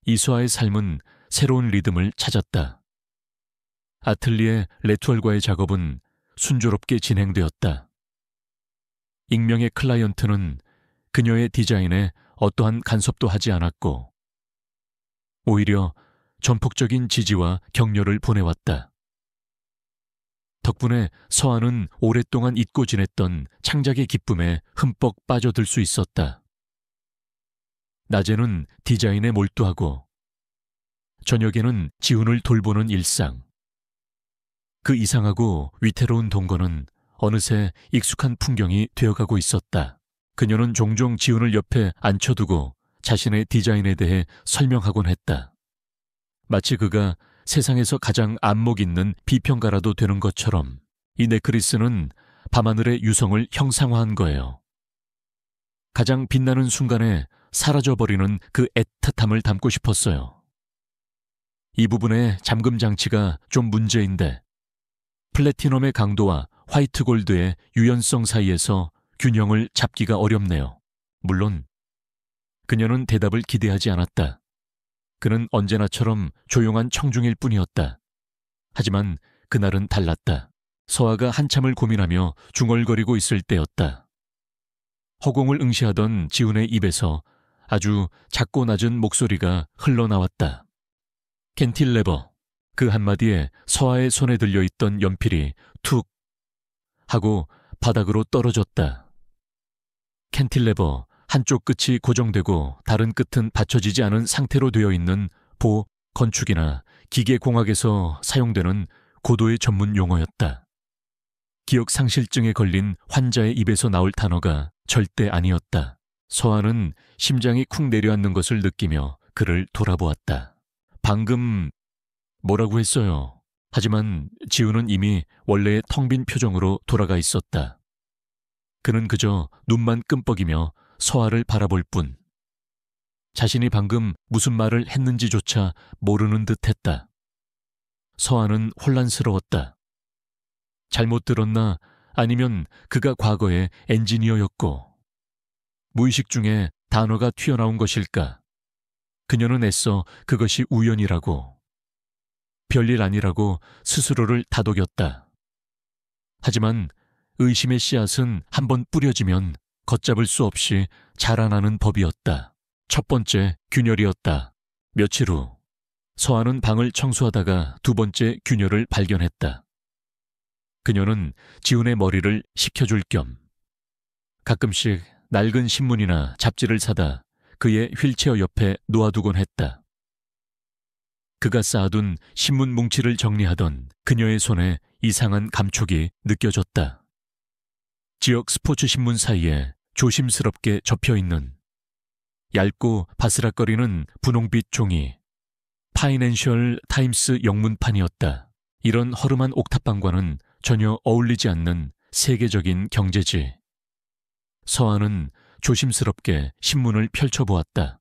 Speaker 1: 이소아의 삶은 새로운 리듬을 찾았다. 아틀리에 레투얼과의 작업은 순조롭게 진행되었다. 익명의 클라이언트는 그녀의 디자인에 어떠한 간섭도 하지 않았고 오히려 전폭적인 지지와 격려를 보내왔다. 덕분에 서아는 오랫동안 잊고 지냈던 창작의 기쁨에 흠뻑 빠져들 수 있었다. 낮에는 디자인에 몰두하고 저녁에는 지훈을 돌보는 일상. 그 이상하고 위태로운 동거는 어느새 익숙한 풍경이 되어가고 있었다. 그녀는 종종 지훈을 옆에 앉혀두고 자신의 디자인에 대해 설명하곤 했다. 마치 그가 세상에서 가장 안목 있는 비평가라도 되는 것처럼. 이 넥클리스는 밤하늘의 유성을 형상화한 거예요. 가장 빛나는 순간에 사라져버리는 그 애틋함을 담고 싶었어요. 이 부분의 잠금 장치가 좀 문제인데 플래티넘의 강도와 화이트 골드의 유연성 사이에서 균형을 잡기가 어렵네요. 물론 그녀는 대답을 기대하지 않았다. 그는 언제나처럼 조용한 청중일 뿐이었다. 하지만 그날은 달랐다. 서아가 한참을 고민하며 중얼거리고 있을 때였다. 허공을 응시하던 지훈의 입에서 아주 작고 낮은 목소리가 흘러나왔다. 캔틸레버. 그 한마디에 서아의 손에 들려있던 연필이 툭 하고 바닥으로 떨어졌다. 캔틸레버, 한쪽 끝이 고정되고 다른 끝은 받쳐지지 않은 상태로 되어 있는 건축이나 기계공학에서 사용되는 고도의 전문 용어였다. 기억상실증에 걸린 환자의 입에서 나올 단어가 절대 아니었다. 서아는 심장이 쿵 내려앉는 것을 느끼며 그를 돌아보았다. 방금 뭐라고 했어요? 하지만 지훈은 이미 원래의 텅 빈 표정으로 돌아가 있었다. 그는 그저 눈만 끔뻑이며 서아를 바라볼 뿐. 자신이 방금 무슨 말을 했는지조차 모르는 듯했다. 서아는 혼란스러웠다. 잘못 들었나? 아니면 그가 과거에 엔지니어였고 무의식 중에 단어가 튀어나온 것일까? 그녀는 애써 그것이 우연이라고, 별일 아니라고 스스로를 다독였다. 하지만 의심의 씨앗은 한번 뿌려지면 걷잡을 수 없이 자라나는 법이었다. 첫 번째 균열이었다. 며칠 후 서아는 방을 청소하다가 두 번째 균열을 발견했다. 그녀는 지훈의 머리를 식혀줄 겸 가끔씩 낡은 신문이나 잡지를 사다 그의 휠체어 옆에 놓아두곤 했다. 그가 쌓아둔 신문 뭉치를 정리하던 그녀의 손에 이상한 감촉이 느껴졌다. 지역 스포츠 신문 사이에 조심스럽게 접혀있는 얇고 바스락거리는 분홍빛 종이, 파이낸셜 타임스 영문판이었다. 이런 허름한 옥탑방과는 전혀 어울리지 않는 세계적인 경제지. 서아는 조심스럽게 신문을 펼쳐보았다.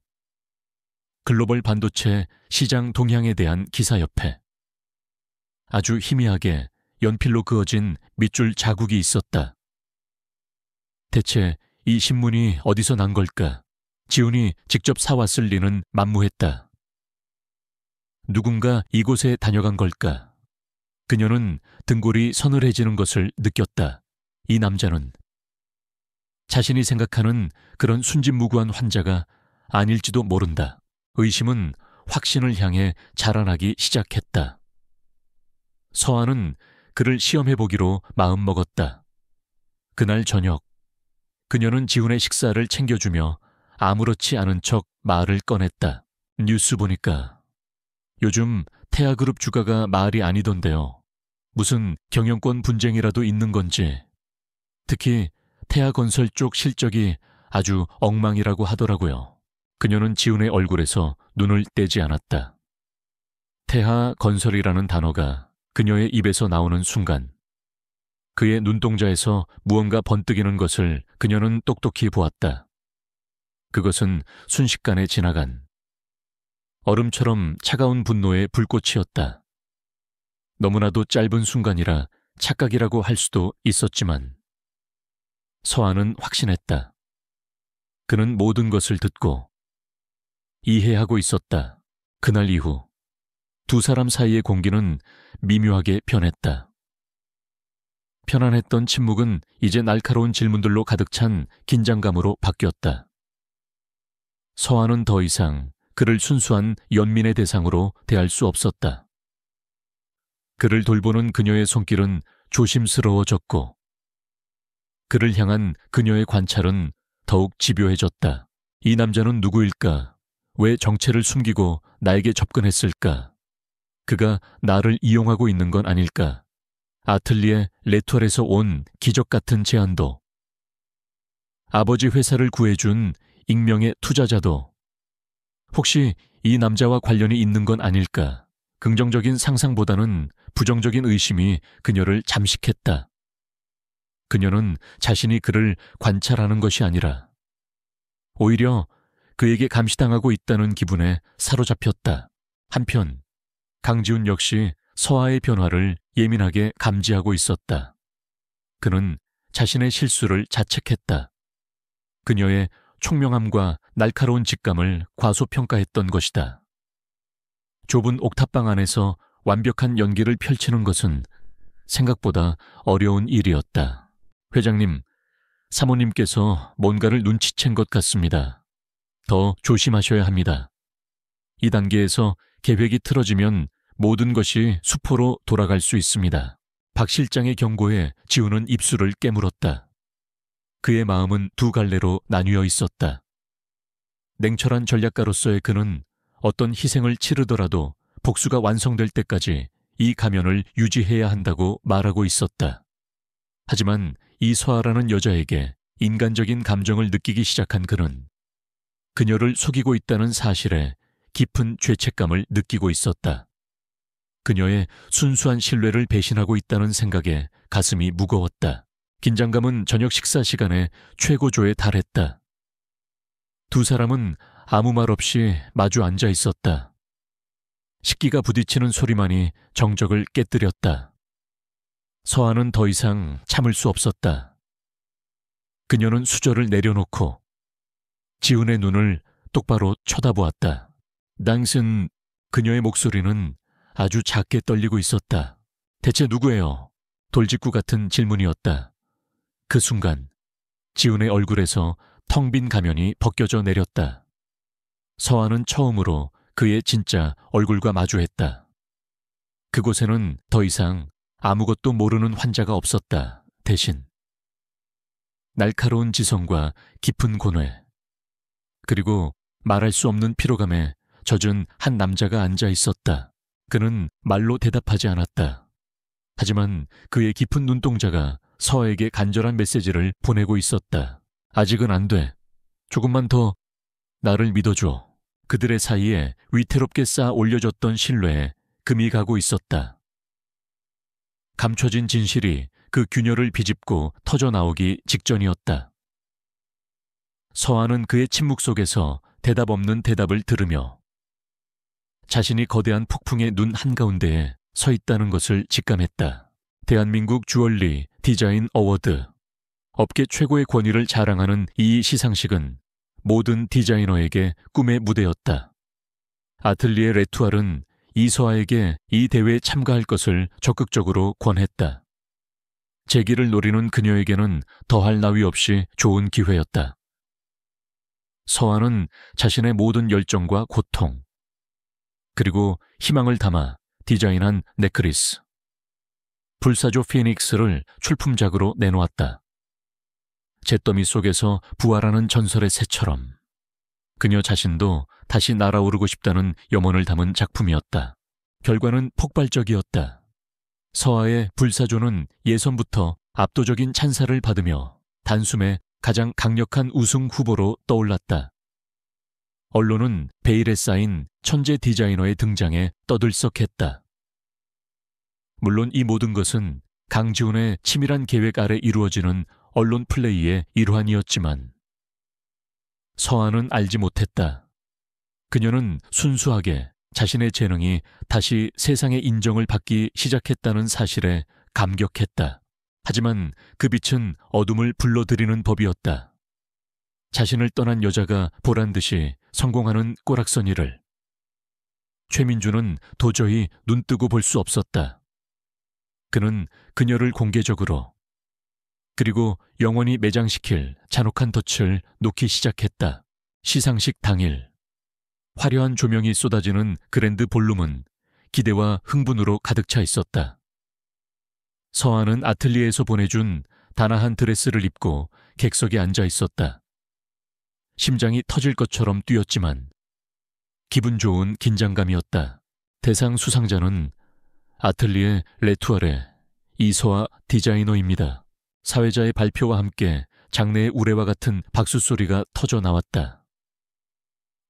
Speaker 1: 글로벌 반도체 시장 동향에 대한 기사 옆에 아주 희미하게 연필로 그어진 밑줄 자국이 있었다. 대체 이 신문이 어디서 난 걸까? 지훈이 직접 사왔을 리는 만무했다. 누군가 이곳에 다녀간 걸까? 그녀는 등골이 서늘해지는 것을 느꼈다. 이 남자는 자신이 생각하는 그런 순진무구한 환자가 아닐지도 모른다. 의심은 확신을 향해 자라나기 시작했다. 서아는 그를 시험해보기로 마음먹었다. 그날 저녁, 그녀는 지훈의 식사를 챙겨주며 아무렇지 않은 척 말을 꺼냈다. 뉴스 보니까 요즘 태아그룹 주가가 말이 아니던데요. 무슨 경영권 분쟁이라도 있는 건지. 특히 태아건설 쪽 실적이 아주 엉망이라고 하더라고요. 그녀는 지훈의 얼굴에서 눈을 떼지 않았다. 태아건설이라는 단어가 그녀의 입에서 나오는 순간 그의 눈동자에서 무언가 번뜩이는 것을 그녀는 똑똑히 보았다. 그것은 순식간에 지나간 얼음처럼 차가운 분노의 불꽃이었다. 너무나도 짧은 순간이라 착각이라고 할 수도 있었지만 서아는 확신했다. 그는 모든 것을 듣고 이해하고 있었다. 그날 이후 두 사람 사이의 공기는 미묘하게 변했다. 편안했던 침묵은 이제 날카로운 질문들로 가득 찬 긴장감으로 바뀌었다. 서아는 더 이상 그를 순수한 연민의 대상으로 대할 수 없었다. 그를 돌보는 그녀의 손길은 조심스러워졌고 그를 향한 그녀의 관찰은 더욱 집요해졌다. 이 남자는 누구일까? 왜 정체를 숨기고 나에게 접근했을까? 그가 나를 이용하고 있는 건 아닐까? 아틀리에 레투알에서 온 기적 같은 제안도, 아버지 회사를 구해준 익명의 투자자도 혹시 이 남자와 관련이 있는 건 아닐까? 긍정적인 상상보다는 부정적인 의심이 그녀를 잠식했다. 그녀는 자신이 그를 관찰하는 것이 아니라 오히려 그에게 감시당하고 있다는 기분에 사로잡혔다. 한편 강지훈 역시 서아의 변화를 예민하게 감지하고 있었다. 그는 자신의 실수를 자책했다. 그녀의 총명함과 날카로운 직감을 과소평가했던 것이다. 좁은 옥탑방 안에서 완벽한 연기를 펼치는 것은 생각보다 어려운 일이었다. 회장님, 사모님께서 뭔가를 눈치챈 것 같습니다. 더 조심하셔야 합니다. 이 단계에서 계획이 틀어지면 모든 것이 수포로 돌아갈 수 있습니다. 박 실장의 경고에 지우는 입술을 깨물었다. 그의 마음은 두 갈래로 나뉘어 있었다. 냉철한 전략가로서의 그는 어떤 희생을 치르더라도 복수가 완성될 때까지 이 가면을 유지해야 한다고 말하고 있었다. 하지만 이 서아라는 여자에게 인간적인 감정을 느끼기 시작한 그는 그녀를 속이고 있다는 사실에 깊은 죄책감을 느끼고 있었다. 그녀의 순수한 신뢰를 배신하고 있다는 생각에 가슴이 무거웠다. 긴장감은 저녁 식사 시간에 최고조에 달했다. 두 사람은 아무 말 없이 마주 앉아 있었다. 식기가 부딪히는 소리만이 정적을 깨뜨렸다. 서아는 더 이상 참을 수 없었다. 그녀는 수저를 내려놓고 지훈의 눈을 똑바로 쳐다보았다. 당신, 그녀의 목소리는 아주 작게 떨리고 있었다. 대체 누구예요? 돌직구 같은 질문이었다. 그 순간 지훈의 얼굴에서 텅 빈 가면이 벗겨져 내렸다. 서아는 처음으로 그의 진짜 얼굴과 마주했다. 그곳에는 더 이상 아무것도 모르는 환자가 없었다. 대신 날카로운 지성과 깊은 고뇌, 그리고 말할 수 없는 피로감에 젖은 한 남자가 앉아 있었다. 그는 말로 대답하지 않았다. 하지만 그의 깊은 눈동자가 서아에게 간절한 메시지를 보내고 있었다. 아직은 안 돼. 조금만 더 나를 믿어줘. 그들의 사이에 위태롭게 쌓아 올려졌던 신뢰에 금이 가고 있었다. 감춰진 진실이 그 균열을 비집고 터져나오기 직전이었다. 서아는 그의 침묵 속에서 대답 없는 대답을 들으며 자신이 거대한 폭풍의 눈 한가운데에 서 있다는 것을 직감했다. 대한민국 주얼리 디자인 어워드. 업계 최고의 권위를 자랑하는 이 시상식은 모든 디자이너에게 꿈의 무대였다. 아틀리에 레투알은 이서아에게 이 대회에 참가할 것을 적극적으로 권했다. 재기를 노리는 그녀에게는 더할 나위 없이 좋은 기회였다. 서아는 자신의 모든 열정과 고통, 그리고 희망을 담아 디자인한 넥클리스, 불사조 피닉스를 출품작으로 내놓았다. 잿더미 속에서 부활하는 전설의 새처럼 그녀 자신도 다시 날아오르고 싶다는 염원을 담은 작품이었다. 결과는 폭발적이었다. 서아의 불사조는 예선부터 압도적인 찬사를 받으며 단숨에 가장 강력한 우승 후보로 떠올랐다. 언론은 베일에 쌓인 천재 디자이너의 등장에 떠들썩했다. 물론 이 모든 것은 강지훈의 치밀한 계획 아래 이루어지는 언론 플레이의 일환이었지만 서아는 알지 못했다. 그녀는 순수하게 자신의 재능이 다시 세상의 인정을 받기 시작했다는 사실에 감격했다. 하지만 그 빛은 어둠을 불러들이는 법이었다. 자신을 떠난 여자가 보란듯이 성공하는 꼬락서니를 최민주는 도저히 눈뜨고 볼 수 없었다. 그는 그녀를 공개적으로 그리고 영원히 매장시킬 잔혹한 덫을 놓기 시작했다. 시상식 당일 화려한 조명이 쏟아지는 그랜드 볼룸은 기대와 흥분으로 가득 차 있었다. 서아는 아틀리에에서 보내준 다나한 드레스를 입고 객석에 앉아 있었다. 심장이 터질 것처럼 뛰었지만 기분 좋은 긴장감이었다. 대상 수상자는 아틀리에 레투알의 이서아 디자이너입니다. 사회자의 발표와 함께 장내의 우레와 같은 박수 소리가 터져 나왔다.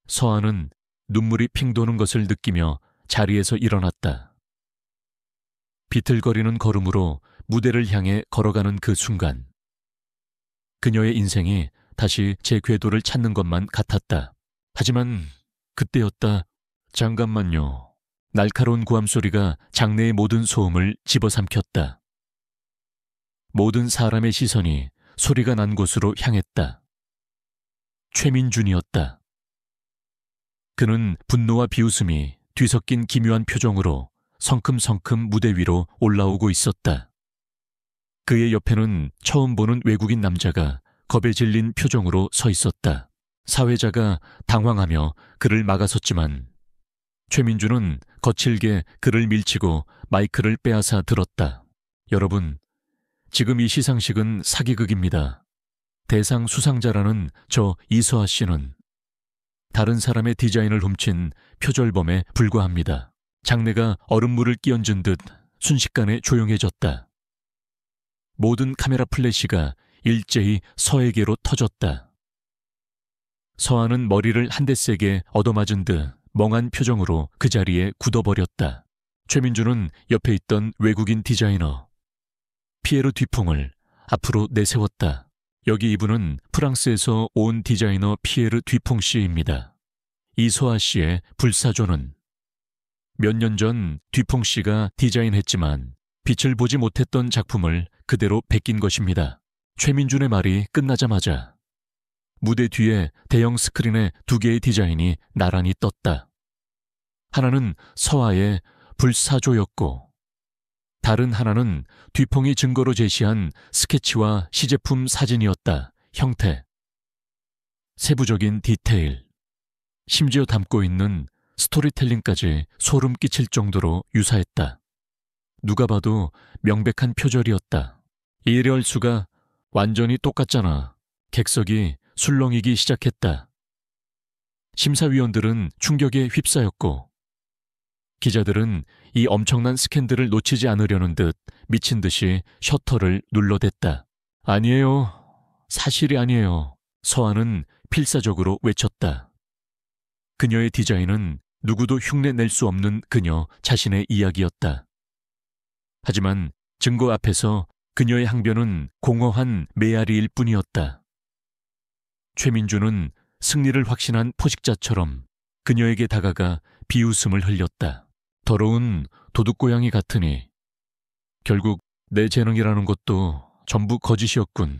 Speaker 1: 서아는 눈물이 핑 도는 것을 느끼며 자리에서 일어났다. 비틀거리는 걸음으로 무대를 향해 걸어가는 그 순간 그녀의 인생이 다시 제 궤도를 찾는 것만 같았다. 하지만 그때였다. 잠깐만요. 날카로운 고함 소리가 장내의 모든 소음을 집어삼켰다. 모든 사람의 시선이 소리가 난 곳으로 향했다. 최민준이었다. 그는 분노와 비웃음이 뒤섞인 기묘한 표정으로 성큼성큼 무대 위로 올라오고 있었다. 그의 옆에는 처음 보는 외국인 남자가 겁에 질린 표정으로 서 있었다. 사회자가 당황하며 그를 막아섰지만 최민준은 거칠게 그를 밀치고 마이크를 빼앗아 들었다. 여러분, 지금 이 시상식은 사기극입니다. 대상 수상자라는 저 이서아 씨는 다른 사람의 디자인을 훔친 표절범에 불과합니다. 장내가 얼음물을 끼얹은 듯 순식간에 조용해졌다. 모든 카메라 플래시가 일제히 서에게로 터졌다. 서아는 머리를 한 대 세게 얻어맞은 듯 멍한 표정으로 그 자리에 굳어버렸다. 최민준은 옆에 있던 외국인 디자이너 피에르 뒤퐁을 앞으로 내세웠다. 여기 이분은 프랑스에서 온 디자이너 피에르 뒤퐁 씨입니다. 이서아 씨의 불사조는 몇 년 전 뒤퐁 씨가 디자인했지만 빛을 보지 못했던 작품을 그대로 베낀 것입니다. 최민준의 말이 끝나자마자 무대 뒤에 대형 스크린에 2개의 디자인이 나란히 떴다. 하나는 서아의 불사조였고 다른 하나는 뒤퐁이 증거로 제시한 스케치와 시제품 사진이었다. 형태, 세부적인 디테일, 심지어 담고 있는 스토리텔링까지 소름 끼칠 정도로 유사했다. 누가 봐도 명백한 표절이었다. 이래얼수가 완전히 똑같잖아. 객석이 술렁이기 시작했다. 심사위원들은 충격에 휩싸였고 기자들은 이 엄청난 스캔들을 놓치지 않으려는 듯 미친 듯이 셔터를 눌러댔다. 아니에요. 사실이 아니에요. 서아는 필사적으로 외쳤다. 그녀의 디자인은 누구도 흉내낼 수 없는 그녀 자신의 이야기였다. 하지만 증거 앞에서 그녀의 항변은 공허한 메아리일 뿐이었다. 최민준은 승리를 확신한 포식자처럼 그녀에게 다가가 비웃음을 흘렸다. 더러운 도둑고양이 같으니 결국 내 재능이라는 것도 전부 거짓이었군.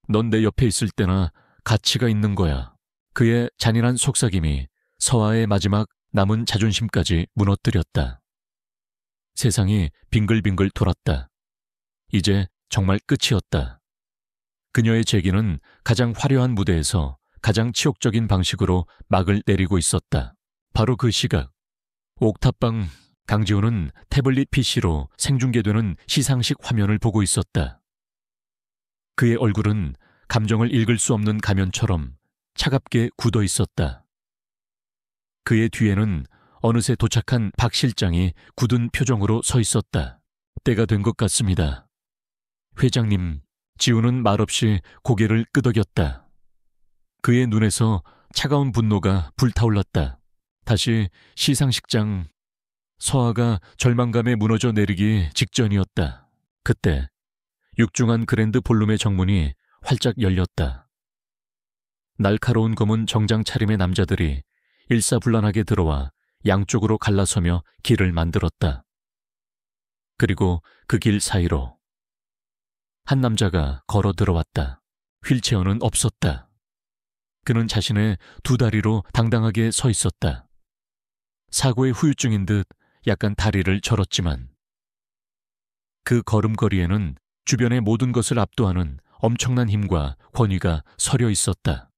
Speaker 1: 넌 내 옆에 있을 때나 가치가 있는 거야. 그의 잔인한 속삭임이 서아의 마지막 남은 자존심까지 무너뜨렸다. 세상이 빙글빙글 돌았다. 이제 정말 끝이었다. 그녀의 재기는 가장 화려한 무대에서 가장 치욕적인 방식으로 막을 내리고 있었다. 바로 그 시각, 옥탑방 강지훈은 태블릿 PC로 생중계되는 시상식 화면을 보고 있었다. 그의 얼굴은 감정을 읽을 수 없는 가면처럼 차갑게 굳어 있었다. 그의 뒤에는 어느새 도착한 박 실장이 굳은 표정으로 서 있었다. 때가 된 것 같습니다. 회장님, 지훈은 말없이 고개를 끄덕였다. 그의 눈에서 차가운 분노가 불타올랐다. 다시 시상식장. 서아가 절망감에 무너져 내리기 직전이었다. 그때 육중한 그랜드 볼룸의 정문이 활짝 열렸다. 날카로운 검은 정장 차림의 남자들이 일사불란하게 들어와 양쪽으로 갈라서며 길을 만들었다. 그리고 그 길 사이로 한 남자가 걸어 들어왔다. 휠체어는 없었다. 그는 자신의 2다리로 당당하게 서 있었다. 사고의 후유증인 듯 약간 다리를 절었지만 그 걸음걸이에는 주변의 모든 것을 압도하는 엄청난 힘과 권위가 서려 있었다.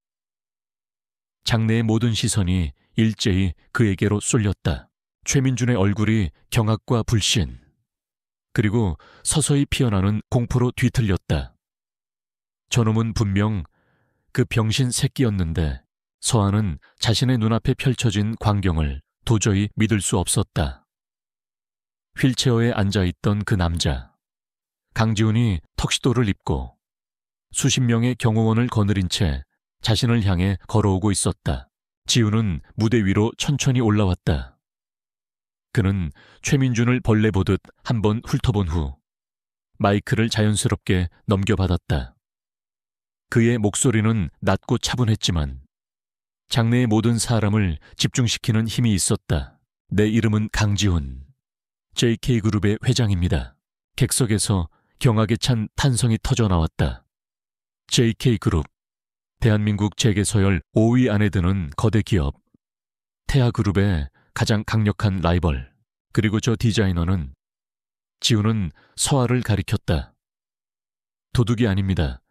Speaker 1: 장내의 모든 시선이 일제히 그에게로 쏠렸다. 최민준의 얼굴이 경악과 불신, 그리고 서서히 피어나는 공포로 뒤틀렸다. 저놈은 분명 그 병신 새끼였는데 서아는 자신의 눈앞에 펼쳐진 광경을 도저히 믿을 수 없었다. 휠체어에 앉아있던 그 남자, 강지훈이 턱시도를 입고 수십 명의 경호원을 거느린 채 자신을 향해 걸어오고 있었다. 지훈은 무대 위로 천천히 올라왔다. 그는 최민준을 벌레 보듯 한번 훑어본 후 마이크를 자연스럽게 넘겨받았다. 그의 목소리는 낮고 차분했지만 장내의 모든 사람을 집중시키는 힘이 있었다. 내 이름은 강지훈, JK그룹의 회장입니다. 객석에서 경악에 찬 탄성이 터져 나왔다. JK그룹, 대한민국 재계서열 5위 안에 드는 거대 기업, 태아그룹의 가장 강력한 라이벌, 그리고 저 디자이너는, 지우는 서아를 가리켰다. 도둑이 아닙니다.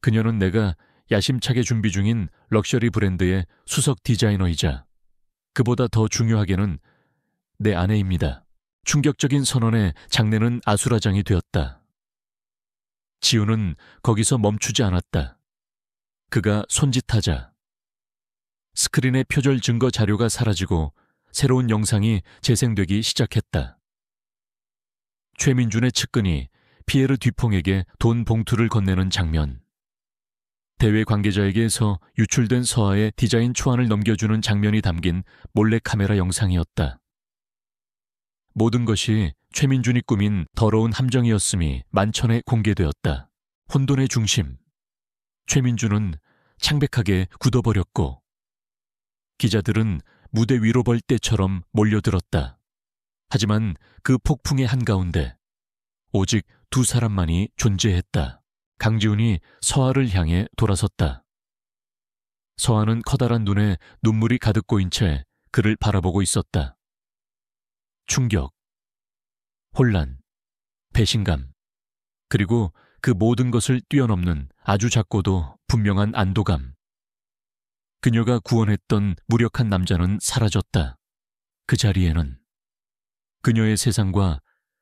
Speaker 1: 그녀는 내가 야심차게 준비 중인 럭셔리 브랜드의 수석 디자이너이자 그보다 더 중요하게는 내 아내입니다. 충격적인 선언에 장내는 아수라장이 되었다. 지우는 거기서 멈추지 않았다. 그가 손짓하자 스크린의 표절 증거 자료가 사라지고 새로운 영상이 재생되기 시작했다. 최민준의 측근이 피에르 듀퐁에게 돈 봉투를 건네는 장면. 대회 관계자에게서 유출된 서아의 디자인 초안을 넘겨주는 장면이 담긴 몰래카메라 영상이었다. 모든 것이 최민준이 꾸민 더러운 함정이었음이 만천에 공개되었다. 혼돈의 중심. 최민준은 창백하게 굳어버렸고 기자들은 무대 위로 벌떼처럼 몰려들었다. 하지만 그 폭풍의 한가운데 오직 두 사람만이 존재했다. 강지훈이 서아를 향해 돌아섰다. 서아는 커다란 눈에 눈물이 가득 고인 채 그를 바라보고 있었다. 충격, 혼란, 배신감, 그리고 그 모든 것을 뛰어넘는 아주 작고도 분명한 안도감. 그녀가 구원했던 무력한 남자는 사라졌다. 그 자리에는 그녀의 세상과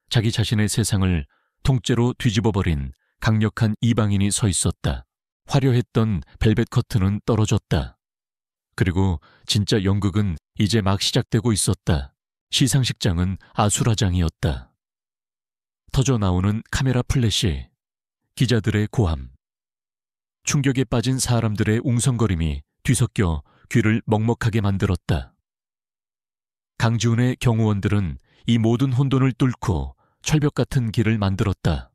Speaker 1: 자기 자신의 세상을 통째로 뒤집어버린 강력한 이방인이 서 있었다. 화려했던 벨벳 커튼은 떨어졌다. 그리고 진짜 연극은 이제 막 시작되고 있었다. 시상식장은 아수라장이었다. 터져 나오는 카메라 플래시, 기자들의 고함, 충격에 빠진 사람들의 웅성거림이 뒤섞여 귀를 먹먹하게 만들었다. 강지훈의 경호원들은 이 모든 혼돈을 뚫고 철벽 같은 길을 만들었다.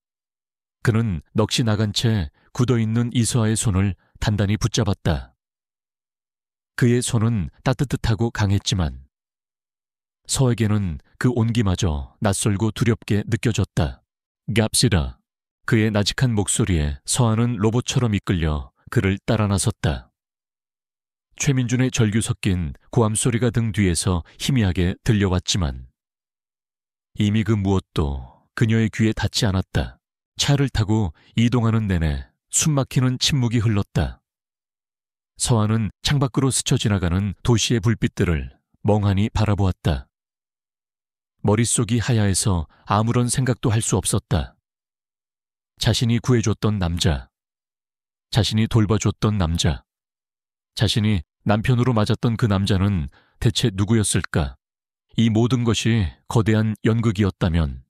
Speaker 1: 그는 넋이 나간 채 굳어있는 이서아의 손을 단단히 붙잡았다. 그의 손은 따뜻하고 강했지만 서에게는 그 온기마저 낯설고 두렵게 느껴졌다. 갑시다. 그의 나직한 목소리에 서아는 로봇처럼 이끌려 그를 따라 나섰다. 최민준의 절규 섞인 고함 소리가 등 뒤에서 희미하게 들려왔지만 이미 그 무엇도 그녀의 귀에 닿지 않았다. 차를 타고 이동하는 내내 숨막히는 침묵이 흘렀다. 서아는 창밖으로 스쳐 지나가는 도시의 불빛들을 멍하니 바라보았다. 머릿속이 하야해서 아무런 생각도 할 수 없었다. 자신이 구해줬던 남자, 자신이 돌봐줬던 남자, 자신이 남편으로 맞았던 그 남자는 대체 누구였을까? 이 모든 것이 거대한 연극이었다면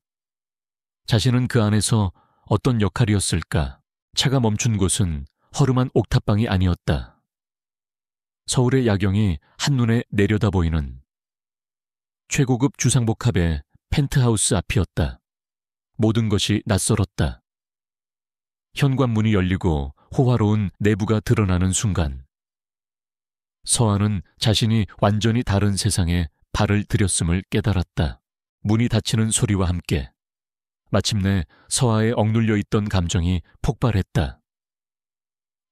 Speaker 1: 자신은 그 안에서 어떤 역할이었을까? 차가 멈춘 곳은 허름한 옥탑방이 아니었다. 서울의 야경이 한눈에 내려다 보이는 최고급 주상복합의 펜트하우스 앞이었다. 모든 것이 낯설었다. 현관문이 열리고 호화로운 내부가 드러나는 순간 서아는 자신이 완전히 다른 세상에 발을 들였음을 깨달았다. 문이 닫히는 소리와 함께 마침내 서아에 억눌려 있던 감정이 폭발했다.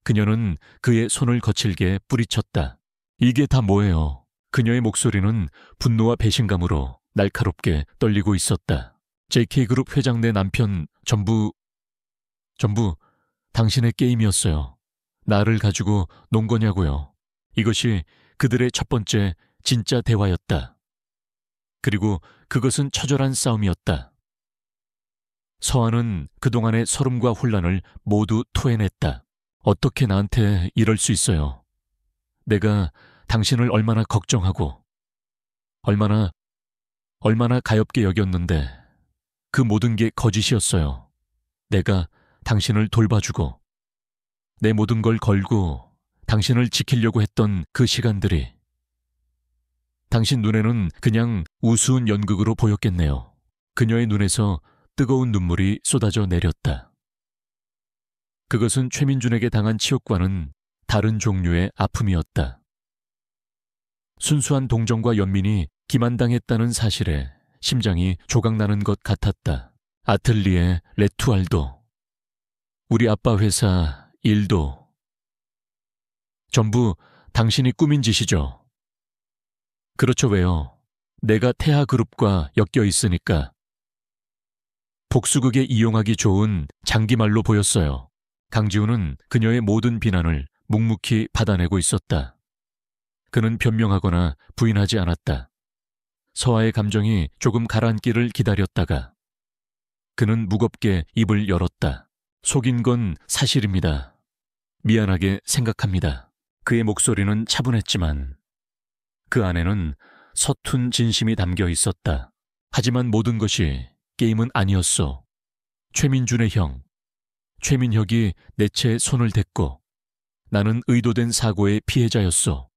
Speaker 1: 그녀는 그의 손을 거칠게 뿌리쳤다. 이게 다 뭐예요? 그녀의 목소리는 분노와 배신감으로 날카롭게 떨리고 있었다. JK그룹 회장 내 남편 전부 당신의 게임이었어요. 나를 가지고 논 거냐고요. 이것이 그들의 첫 번째 진짜 대화였다. 그리고 그것은 처절한 싸움이었다. 서아는 그동안의 서름과 혼란을 모두 토해냈다. 어떻게 나한테 이럴 수 있어요? 내가 당신을 얼마나 걱정하고 얼마나 가엾게 여겼는데 그 모든 게 거짓이었어요. 내가 당신을 돌봐주고 내 모든 걸 걸고 당신을 지키려고 했던 그 시간들이 당신 눈에는 그냥 우스운 연극으로 보였겠네요. 그녀의 눈에서 뜨거운 눈물이 쏟아져 내렸다. 그것은 최민준에게 당한 치욕과는 다른 종류의 아픔이었다. 순수한 동정과 연민이 기만당했다는 사실에 심장이 조각나는 것 같았다. 아틀리에 레투알도, 우리 아빠 회사 일도 전부 당신이 꾸민 짓이죠. 그렇죠, 왜요? 내가 태하그룹과 엮여 있으니까. 복수극에 이용하기 좋은 장기말로 보였어요. 강지훈은 그녀의 모든 비난을 묵묵히 받아내고 있었다. 그는 변명하거나 부인하지 않았다. 서아의 감정이 조금 가라앉기를 기다렸다가 그는 무겁게 입을 열었다. 속인 건 사실입니다. 미안하게 생각합니다. 그의 목소리는 차분했지만 그 안에는 서툰 진심이 담겨 있었다. 하지만 모든 것이 게임은 아니었어. 최민준의 형, 최민혁이 내 채에 손을 댔고 나는 의도된 사고의 피해자였어.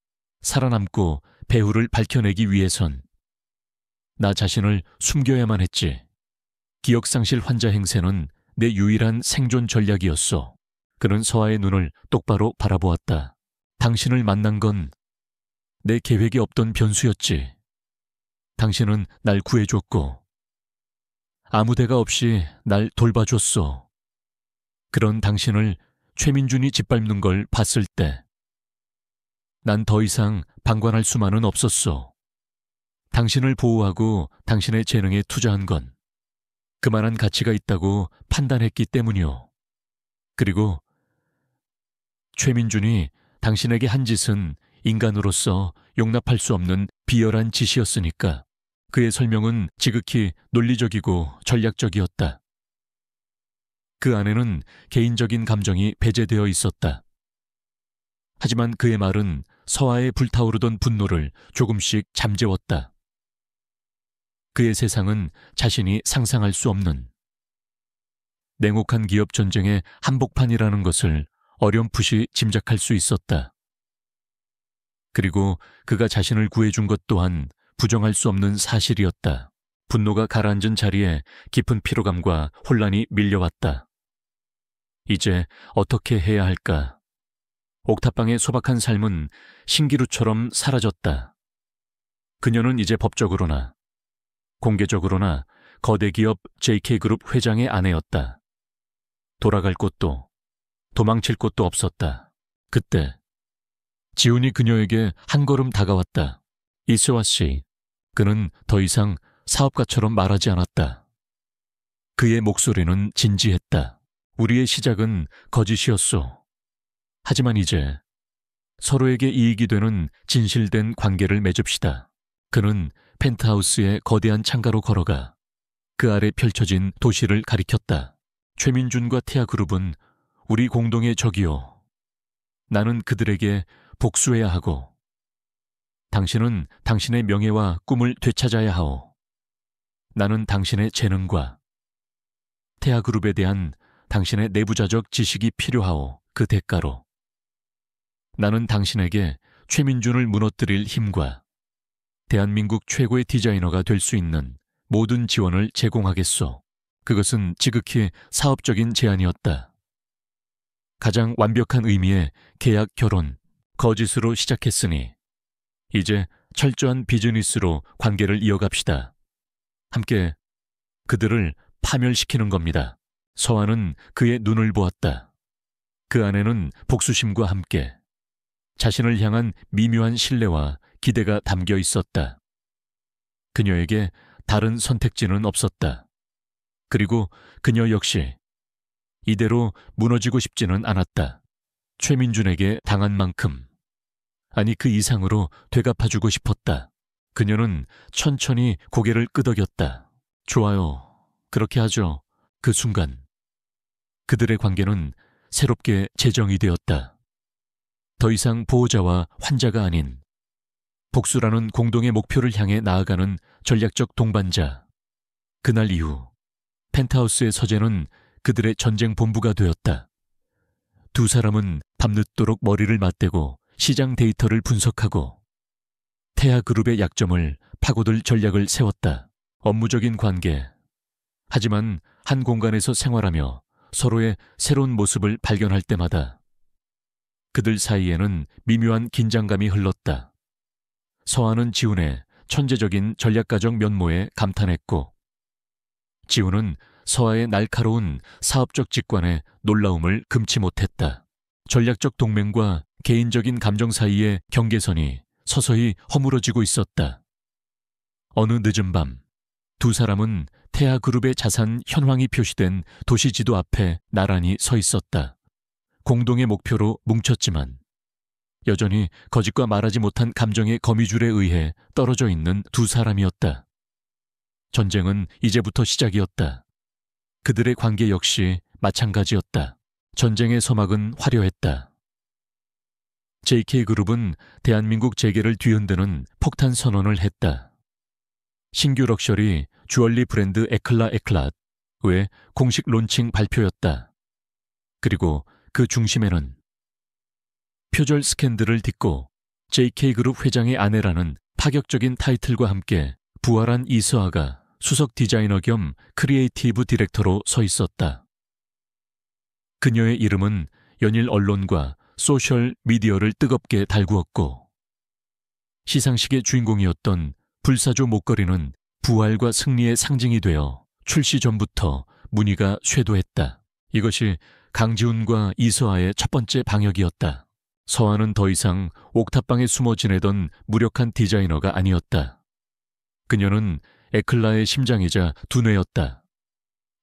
Speaker 1: 살아남고 배후를 밝혀내기 위해선 나 자신을 숨겨야만 했지. 기억상실 환자 행세는 내 유일한 생존 전략이었어. 그는 서아의 눈을 똑바로 바라보았다. 당신을 만난 건 내 계획에 없던 변수였지. 당신은 날 구해줬고 아무 데가 없이 날 돌봐줬어. 그런 당신을 최민준이 짓밟는 걸 봤을 때 난 더 이상 방관할 수만은 없었어. 당신을 보호하고 당신의 재능에 투자한 건 그만한 가치가 있다고 판단했기 때문이요. 그리고 최민준이 당신에게 한 짓은 인간으로서 용납할 수 없는 비열한 짓이었으니까 그의 설명은 지극히 논리적이고 전략적이었다. 그 안에는 개인적인 감정이 배제되어 있었다. 하지만 그의 말은 서아의 불타오르던 분노를 조금씩 잠재웠다. 그의 세상은 자신이 상상할 수 없는 냉혹한 기업 전쟁의 한복판이라는 것을 어렴풋이 짐작할 수 있었다. 그리고 그가 자신을 구해준 것 또한 부정할 수 없는 사실이었다. 분노가 가라앉은 자리에 깊은 피로감과 혼란이 밀려왔다. 이제 어떻게 해야 할까? 옥탑방의 소박한 삶은 신기루처럼 사라졌다. 그녀는 이제 법적으로나 공개적으로나 거대 기업 JK그룹 회장의 아내였다. 돌아갈 곳도 도망칠 곳도 없었다. 그때 지훈이 그녀에게 한 걸음 다가왔다. 이수아 씨, 그는 더 이상 사업가처럼 말하지 않았다. 그의 목소리는 진지했다. 우리의 시작은 거짓이었소. 하지만 이제 서로에게 이익이 되는 진실된 관계를 맺읍시다. 그는 펜트하우스의 거대한 창가로 걸어가 그 아래 펼쳐진 도시를 가리켰다. 최민준과 태아그룹은 우리 공동의 적이요. 나는 그들에게 복수해야 하고 당신은 당신의 명예와 꿈을 되찾아야 하오. 나는 당신의 재능과 태아그룹에 대한 당신의 내부자적 지식이 필요하오. 그 대가로 나는 당신에게 최민준을 무너뜨릴 힘과 대한민국 최고의 디자이너가 될 수 있는 모든 지원을 제공하겠소. 그것은 지극히 사업적인 제안이었다. 가장 완벽한 의미의 계약 결혼, 거짓으로 시작했으니 이제 철저한 비즈니스로 관계를 이어갑시다. 함께 그들을 파멸시키는 겁니다. 서아는 그의 눈을 보았다. 그 안에는 복수심과 함께 자신을 향한 미묘한 신뢰와 기대가 담겨 있었다. 그녀에게 다른 선택지는 없었다. 그리고 그녀 역시 이대로 무너지고 싶지는 않았다. 최민준에게 당한 만큼, 아니 그 이상으로 되갚아주고 싶었다. 그녀는 천천히 고개를 끄덕였다. 좋아요. 그렇게 하죠. 그 순간 그들의 관계는 새롭게 재정이 되었다. 더 이상 보호자와 환자가 아닌 복수라는 공동의 목표를 향해 나아가는 전략적 동반자. 그날 이후 펜트하우스의 서재는 그들의 전쟁 본부가 되었다. 두 사람은 밤늦도록 머리를 맞대고 시장 데이터를 분석하고 태아그룹의 약점을 파고들 전략을 세웠다. 업무적인 관계. 하지만 한 공간에서 생활하며 서로의 새로운 모습을 발견할 때마다 그들 사이에는 미묘한 긴장감이 흘렀다. 서아는 지훈의 천재적인 전략가적 면모에 감탄했고 지훈은 서아의 날카로운 사업적 직관에 놀라움을 금치 못했다. 전략적 동맹과 개인적인 감정 사이의 경계선이 서서히 허물어지고 있었다. 어느 늦은 밤, 두 사람은 태아그룹의 자산 현황이 표시된 도시지도 앞에 나란히 서 있었다. 공동의 목표로 뭉쳤지만 여전히 거짓과 말하지 못한 감정의 거미줄에 의해 떨어져 있는 두 사람이었다. 전쟁은 이제부터 시작이었다. 그들의 관계 역시 마찬가지였다. 전쟁의 서막은 화려했다. JK그룹은 대한민국 재계를 뒤흔드는 폭탄 선언을 했다. 신규 럭셔리 주얼리 브랜드 에클라의 공식 론칭 발표였다. 그리고 그 중심에는 표절 스캔들을 딛고 JK그룹 회장의 아내라는 파격적인 타이틀과 함께 부활한 이서아가 수석 디자이너 겸 크리에이티브 디렉터로 서 있었다. 그녀의 이름은 연일 언론과 소셜 미디어를 뜨겁게 달구었고 시상식의 주인공이었던 불사조 목걸이는 부활과 승리의 상징이 되어 출시 전부터 문의가 쇄도했다. 이것이 강지훈과 이서아의 첫 번째 방역이었다. 서아는 더 이상 옥탑방에 숨어 지내던 무력한 디자이너가 아니었다. 그녀는 에클라의 심장이자 두뇌였다.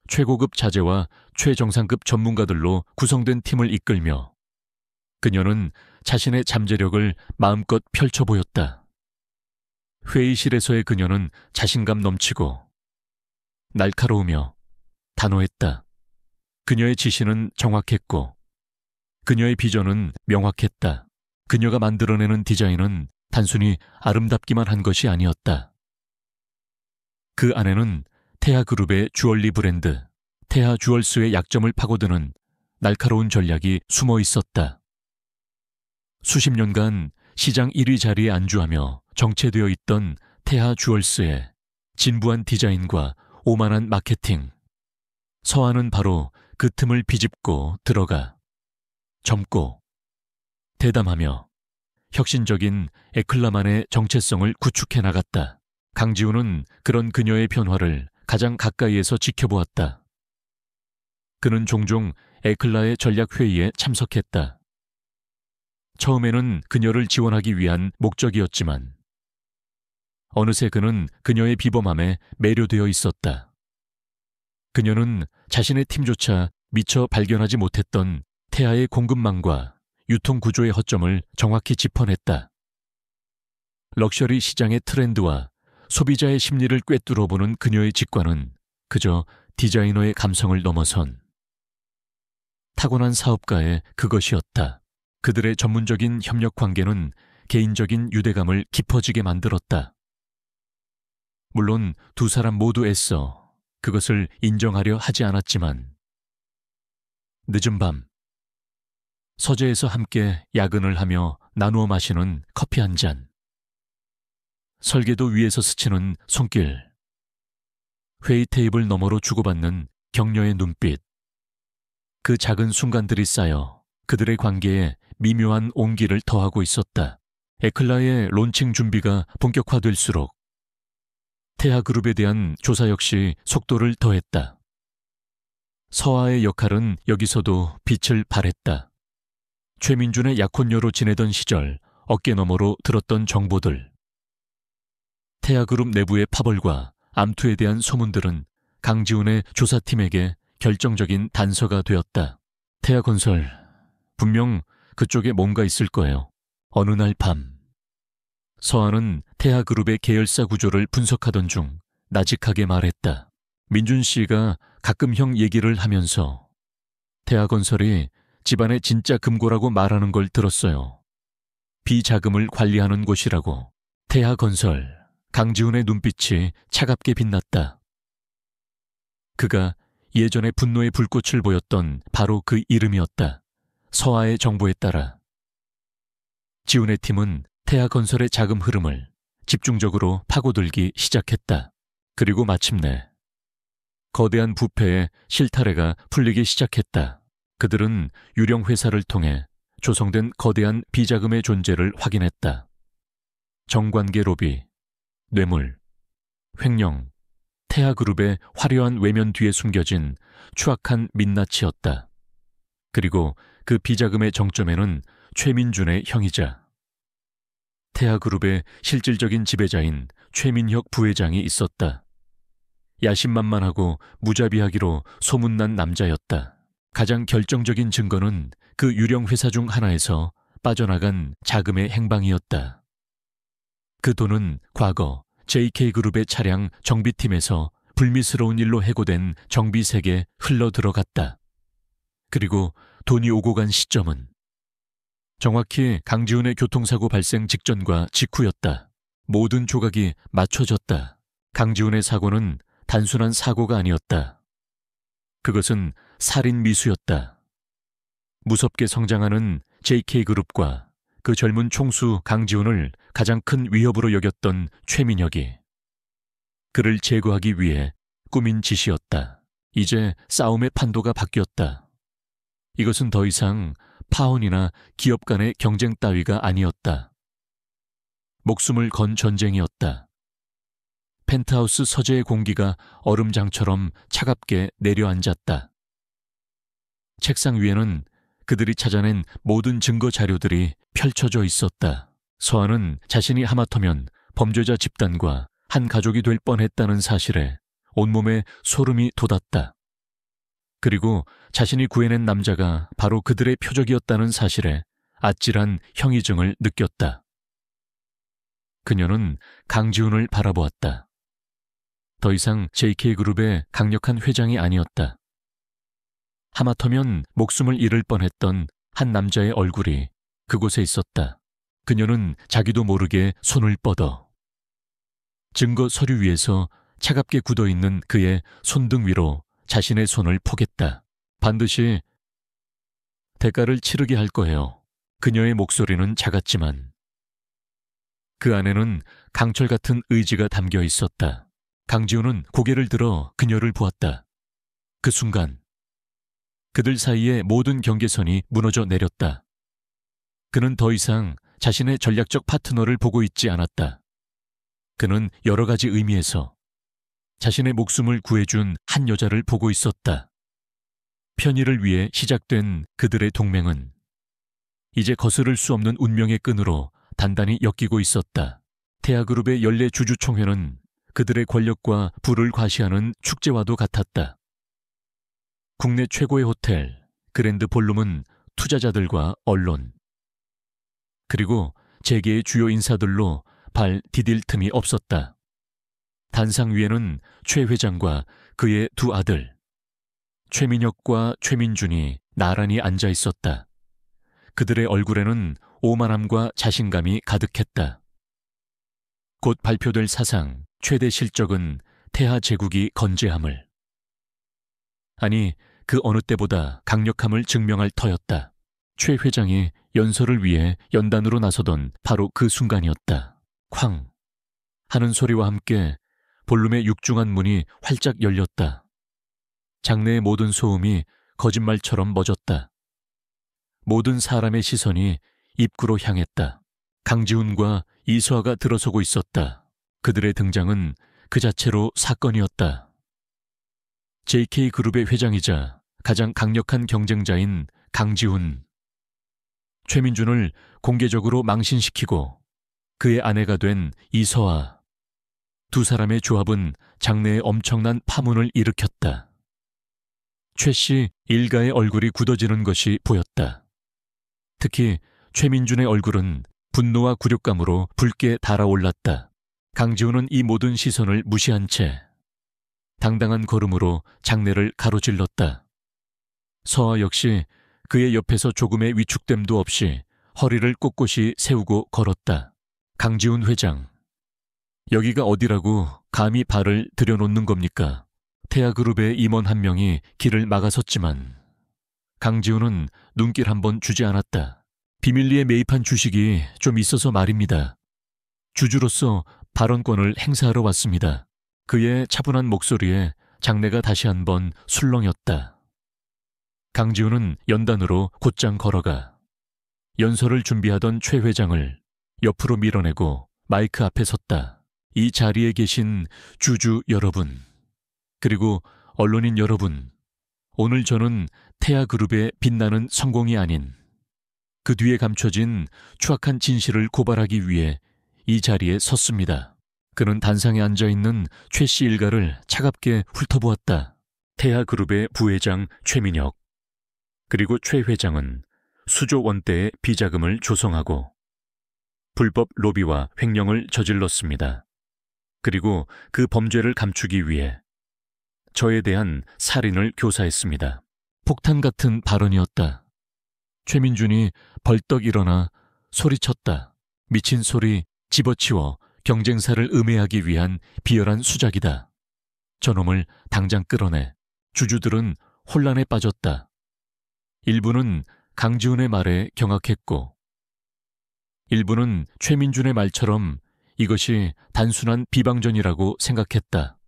Speaker 1: 최고급 자재와 최정상급 전문가들로 구성된 팀을 이끌며 그녀는 자신의 잠재력을 마음껏 펼쳐 보였다. 회의실에서의 그녀는 자신감 넘치고 날카로우며 단호했다. 그녀의 지시는 정확했고 그녀의 비전은 명확했다. 그녀가 만들어내는 디자인은 단순히 아름답기만 한 것이 아니었다. 그 안에는 태아그룹의 주얼리 브랜드, 태아주얼스의 약점을 파고드는 날카로운 전략이 숨어 있었다. 수십 년간 시장 1위 자리에 안주하며 정체되어 있던 태아주얼스의 진부한 디자인과 오만한 마케팅. 서아는 바로 그 틈을 비집고 들어가 젊고 대담하며 혁신적인 에클라만의 정체성을 구축해 나갔다. 강지훈은 그런 그녀의 변화를 가장 가까이에서 지켜보았다. 그는 종종 에클라의 전략회의에 참석했다. 처음에는 그녀를 지원하기 위한 목적이었지만 어느새 그는 그녀의 비범함에 매료되어 있었다. 그녀는 자신의 팀조차 미처 발견하지 못했던 태아의 공급망과 유통구조의 허점을 정확히 짚어냈다. 럭셔리 시장의 트렌드와 소비자의 심리를 꿰뚫어보는 그녀의 직관은 그저 디자이너의 감성을 넘어선 타고난 사업가의 그것이었다. 그들의 전문적인 협력 관계는 개인적인 유대감을 깊어지게 만들었다. 물론 두 사람 모두 애써 그것을 인정하려 하지 않았지만 늦은 밤 서재에서 함께 야근을 하며 나누어 마시는 커피 한 잔, 설계도 위에서 스치는 손길, 회의 테이블 너머로 주고받는 격려의 눈빛, 그 작은 순간들이 쌓여 그들의 관계에 미묘한 온기를 더하고 있었다. 에클라의 론칭 준비가 본격화될수록 태아그룹에 대한 조사 역시 속도를 더했다. 서아의 역할은 여기서도 빛을 발했다. 최민준의 약혼녀로 지내던 시절 어깨너머로 들었던 정보들, 태아그룹 내부의 파벌과 암투에 대한 소문들은 강지훈의 조사팀에게 결정적인 단서가 되었다. 태아건설, 분명 그쪽에 뭔가 있을 거예요. 어느 날 밤, 서아는 태아그룹의 계열사 구조를 분석하던 중 나직하게 말했다. 민준 씨가 가끔 형 얘기를 하면서 태아건설이 집안의 진짜 금고라고 말하는 걸 들었어요. 비자금을 관리하는 곳이라고. 태아건설, 강지훈의 눈빛이 차갑게 빛났다. 그가 예전에 분노의 불꽃을 보였던 바로 그 이름이었다. 서아의 정보에 따라 지훈의 팀은 태아건설의 자금 흐름을 집중적으로 파고들기 시작했다. 그리고 마침내 거대한 부패의 실타래가 풀리기 시작했다. 그들은 유령 회사를 통해 조성된 거대한 비자금의 존재를 확인했다. 정관계 로비, 뇌물, 횡령, 태아그룹의 화려한 외면 뒤에 숨겨진 추악한 민낯이었다. 그리고 그 비자금의 정점에는 최민준의 형이자 태아그룹의 실질적인 지배자인 최민혁 부회장이 있었다. 야심만만하고 무자비하기로 소문난 남자였다. 가장 결정적인 증거는 그 유령 회사 중 하나에서 빠져나간 자금의 행방이었다. 그 돈은 과거 JK그룹의 차량 정비팀에서 불미스러운 일로 해고된 정비색에 흘러 들어갔다. 그리고 돈이 오고 간 시점은 정확히 강지훈의 교통사고 발생 직전과 직후였다. 모든 조각이 맞춰졌다. 강지훈의 사고는 단순한 사고가 아니었다. 그것은 살인 미수였다. 무섭게 성장하는 JK그룹과 그 젊은 총수 강지훈을 가장 큰 위협으로 여겼던 최민혁이 그를 제거하기 위해 꾸민 짓이었다. 이제 싸움의 판도가 바뀌었다. 이것은 더 이상 파혼이나 기업 간의 경쟁 따위가 아니었다. 목숨을 건 전쟁이었다. 펜트하우스 서재의 공기가 얼음장처럼 차갑게 내려앉았다. 책상 위에는 그들이 찾아낸 모든 증거 자료들이 펼쳐져 있었다. 서한은 자신이 하마터면 범죄자 집단과 한 가족이 될 뻔했다는 사실에 온몸에 소름이 돋았다. 그리고 자신이 구해낸 남자가 바로 그들의 표적이었다는 사실에 아찔한 형이증을 느꼈다. 그녀는 강지훈을 바라보았다. 더 이상 JK그룹의 강력한 회장이 아니었다. 하마터면 목숨을 잃을 뻔했던 한 남자의 얼굴이 그곳에 있었다. 그녀는 자기도 모르게 손을 뻗어 증거 서류 위에서 차갑게 굳어있는 그의 손등 위로 자신의 손을 포겠다. 반드시 대가를 치르게 할 거예요. 그녀의 목소리는 작았지만 그 안에는 강철 같은 의지가 담겨 있었다. 강지훈은 고개를 들어 그녀를 보았다. 그 순간 그들 사이의 모든 경계선이 무너져 내렸다. 그는 더 이상 자신의 전략적 파트너를 보고 있지 않았다. 그는 여러 가지 의미에서 자신의 목숨을 구해준 한 여자를 보고 있었다. 편의를 위해 시작된 그들의 동맹은 이제 거스를 수 없는 운명의 끈으로 단단히 엮이고 있었다. 태아그룹의 연례 주주총회는 그들의 권력과 부를 과시하는 축제와도 같았다. 국내 최고의 호텔 그랜드 볼룸은 투자자들과 언론 그리고 재계의 주요 인사들로 발 디딜 틈이 없었다. 단상 위에는 최 회장과 그의 두 아들 최민혁과 최민준이 나란히 앉아 있었다. 그들의 얼굴에는 오만함과 자신감이 가득했다. 곧 발표될 사상 최대 실적은 태하 제국이 건재함을 아니 그 어느 때보다 강력함을 증명할 터였다. 최 회장이 연설을 위해 연단으로 나서던 바로 그 순간이었다. 쾅 하는 소리와 함께 볼룸의 육중한 문이 활짝 열렸다. 장내의 모든 소음이 거짓말처럼 멎었다. 모든 사람의 시선이 입구로 향했다. 강지훈과 이수아가 들어서고 있었다. 그들의 등장은 그 자체로 사건이었다. JK그룹의 회장이자 가장 강력한 경쟁자인 강지훈, 최민준을 공개적으로 망신시키고 그의 아내가 된 이서아, 두 사람의 조합은 장내에 엄청난 파문을 일으켰다. 최 씨 일가의 얼굴이 굳어지는 것이 보였다. 특히 최민준의 얼굴은 분노와 굴욕감으로 붉게 달아올랐다. 강지훈은 이 모든 시선을 무시한 채 당당한 걸음으로 장내를 가로질렀다. 서아 역시 그의 옆에서 조금의 위축됨도 없이 허리를 꼿꼿이 세우고 걸었다. 강지훈 회장, 여기가 어디라고 감히 발을 들여놓는 겁니까? 태아그룹의 임원 한 명이 길을 막아섰지만 강지훈은 눈길 한번 주지 않았다. 비밀리에 매입한 주식이 좀 있어서 말입니다. 주주로서 발언권을 행사하러 왔습니다. 그의 차분한 목소리에 장내가 다시 한번 술렁였다. 강지훈은 연단으로 곧장 걸어가 연설을 준비하던 최 회장을 옆으로 밀어내고 마이크 앞에 섰다. 이 자리에 계신 주주 여러분, 그리고 언론인 여러분, 오늘 저는 태아그룹의 빛나는 성공이 아닌 그 뒤에 감춰진 추악한 진실을 고발하기 위해 이 자리에 섰습니다. 그는 단상에 앉아있는 최 씨 일가를 차갑게 훑어보았다. 태아그룹의 부회장 최민혁, 그리고 최 회장은 수조 원대의 비자금을 조성하고 불법 로비와 횡령을 저질렀습니다. 그리고 그 범죄를 감추기 위해 저에 대한 살인을 교사했습니다. 폭탄 같은 발언이었다. 최민준이 벌떡 일어나 소리쳤다. 미친 소리 집어치워 경쟁사를 음해하기 위한 비열한 수작이다. 저놈을 당장 끌어내. 주주들은 혼란에 빠졌다. 일부는 강지훈의 말에 경악했고 일부는 최민준의 말처럼 이것이 단순한 비방전이라고 생각했다.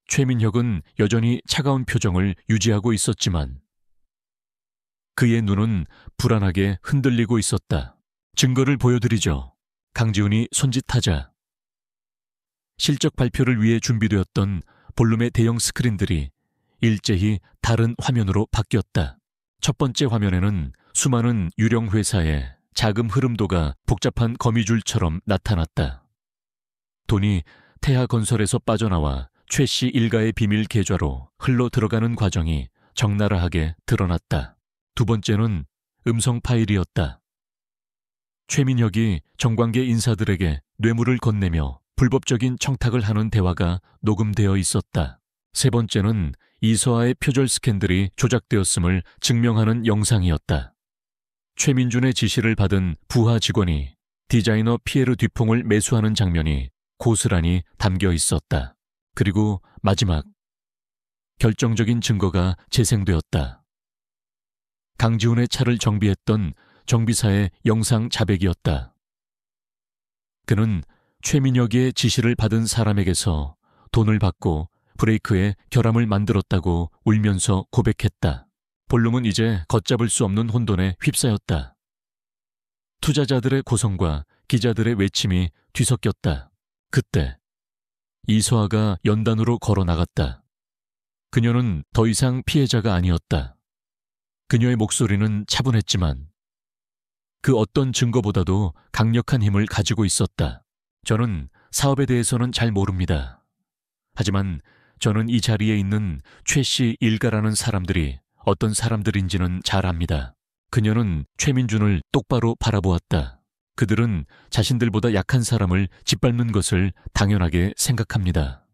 Speaker 1: 최민혁은 여전히 차가운 표정을 유지하고 있었지만 그의 눈은 불안하게 흔들리고 있었다. 증거를 보여드리죠. 강지훈이 손짓하자 실적 발표를 위해 준비되었던 볼륨의 대형 스크린들이 일제히 다른 화면으로 바뀌었다. 첫 번째 화면에는 수많은 유령 회사의 자금 흐름도가 복잡한 거미줄처럼 나타났다. 돈이 태아건설에서 빠져나와 최 씨 일가의 비밀 계좌로 흘러 들어가는 과정이 적나라하게 드러났다. 두 번째는 음성 파일이었다. 최민혁이 정관계 인사들에게 뇌물을 건네며 불법적인 청탁을 하는 대화가 녹음되어 있었다. 세 번째는 이서아의 표절 스캔들이 조작되었음을 증명하는 영상이었다. 최민준의 지시를 받은 부하 직원이 디자이너 피에르 듀퐁을 매수하는 장면이 고스란히 담겨 있었다. 그리고 마지막, 결정적인 증거가 재생되었다. 강지훈의 차를 정비했던 정비사의 영상 자백이었다. 그는 최민혁의 지시를 받은 사람에게서 돈을 받고 브레이크에 결함을 만들었다고 울면서 고백했다. 볼륨은 이제 걷잡을 수 없는 혼돈에 휩싸였다. 투자자들의 고성과 기자들의 외침이 뒤섞였다. 그때 이서아가 연단으로 걸어 나갔다. 그녀는 더 이상 피해자가 아니었다. 그녀의 목소리는 차분했지만 그 어떤 증거보다도 강력한 힘을 가지고 있었다. 저는 사업에 대해서는 잘 모릅니다. 하지만 저는 이 자리에 있는 최 씨 일가라는 사람들이 어떤 사람들인지는 잘 압니다. 그녀는 최민준을 똑바로 바라보았다. 그들은 자신들보다 약한 사람을 짓밟는 것을 당연하게 생각합니다.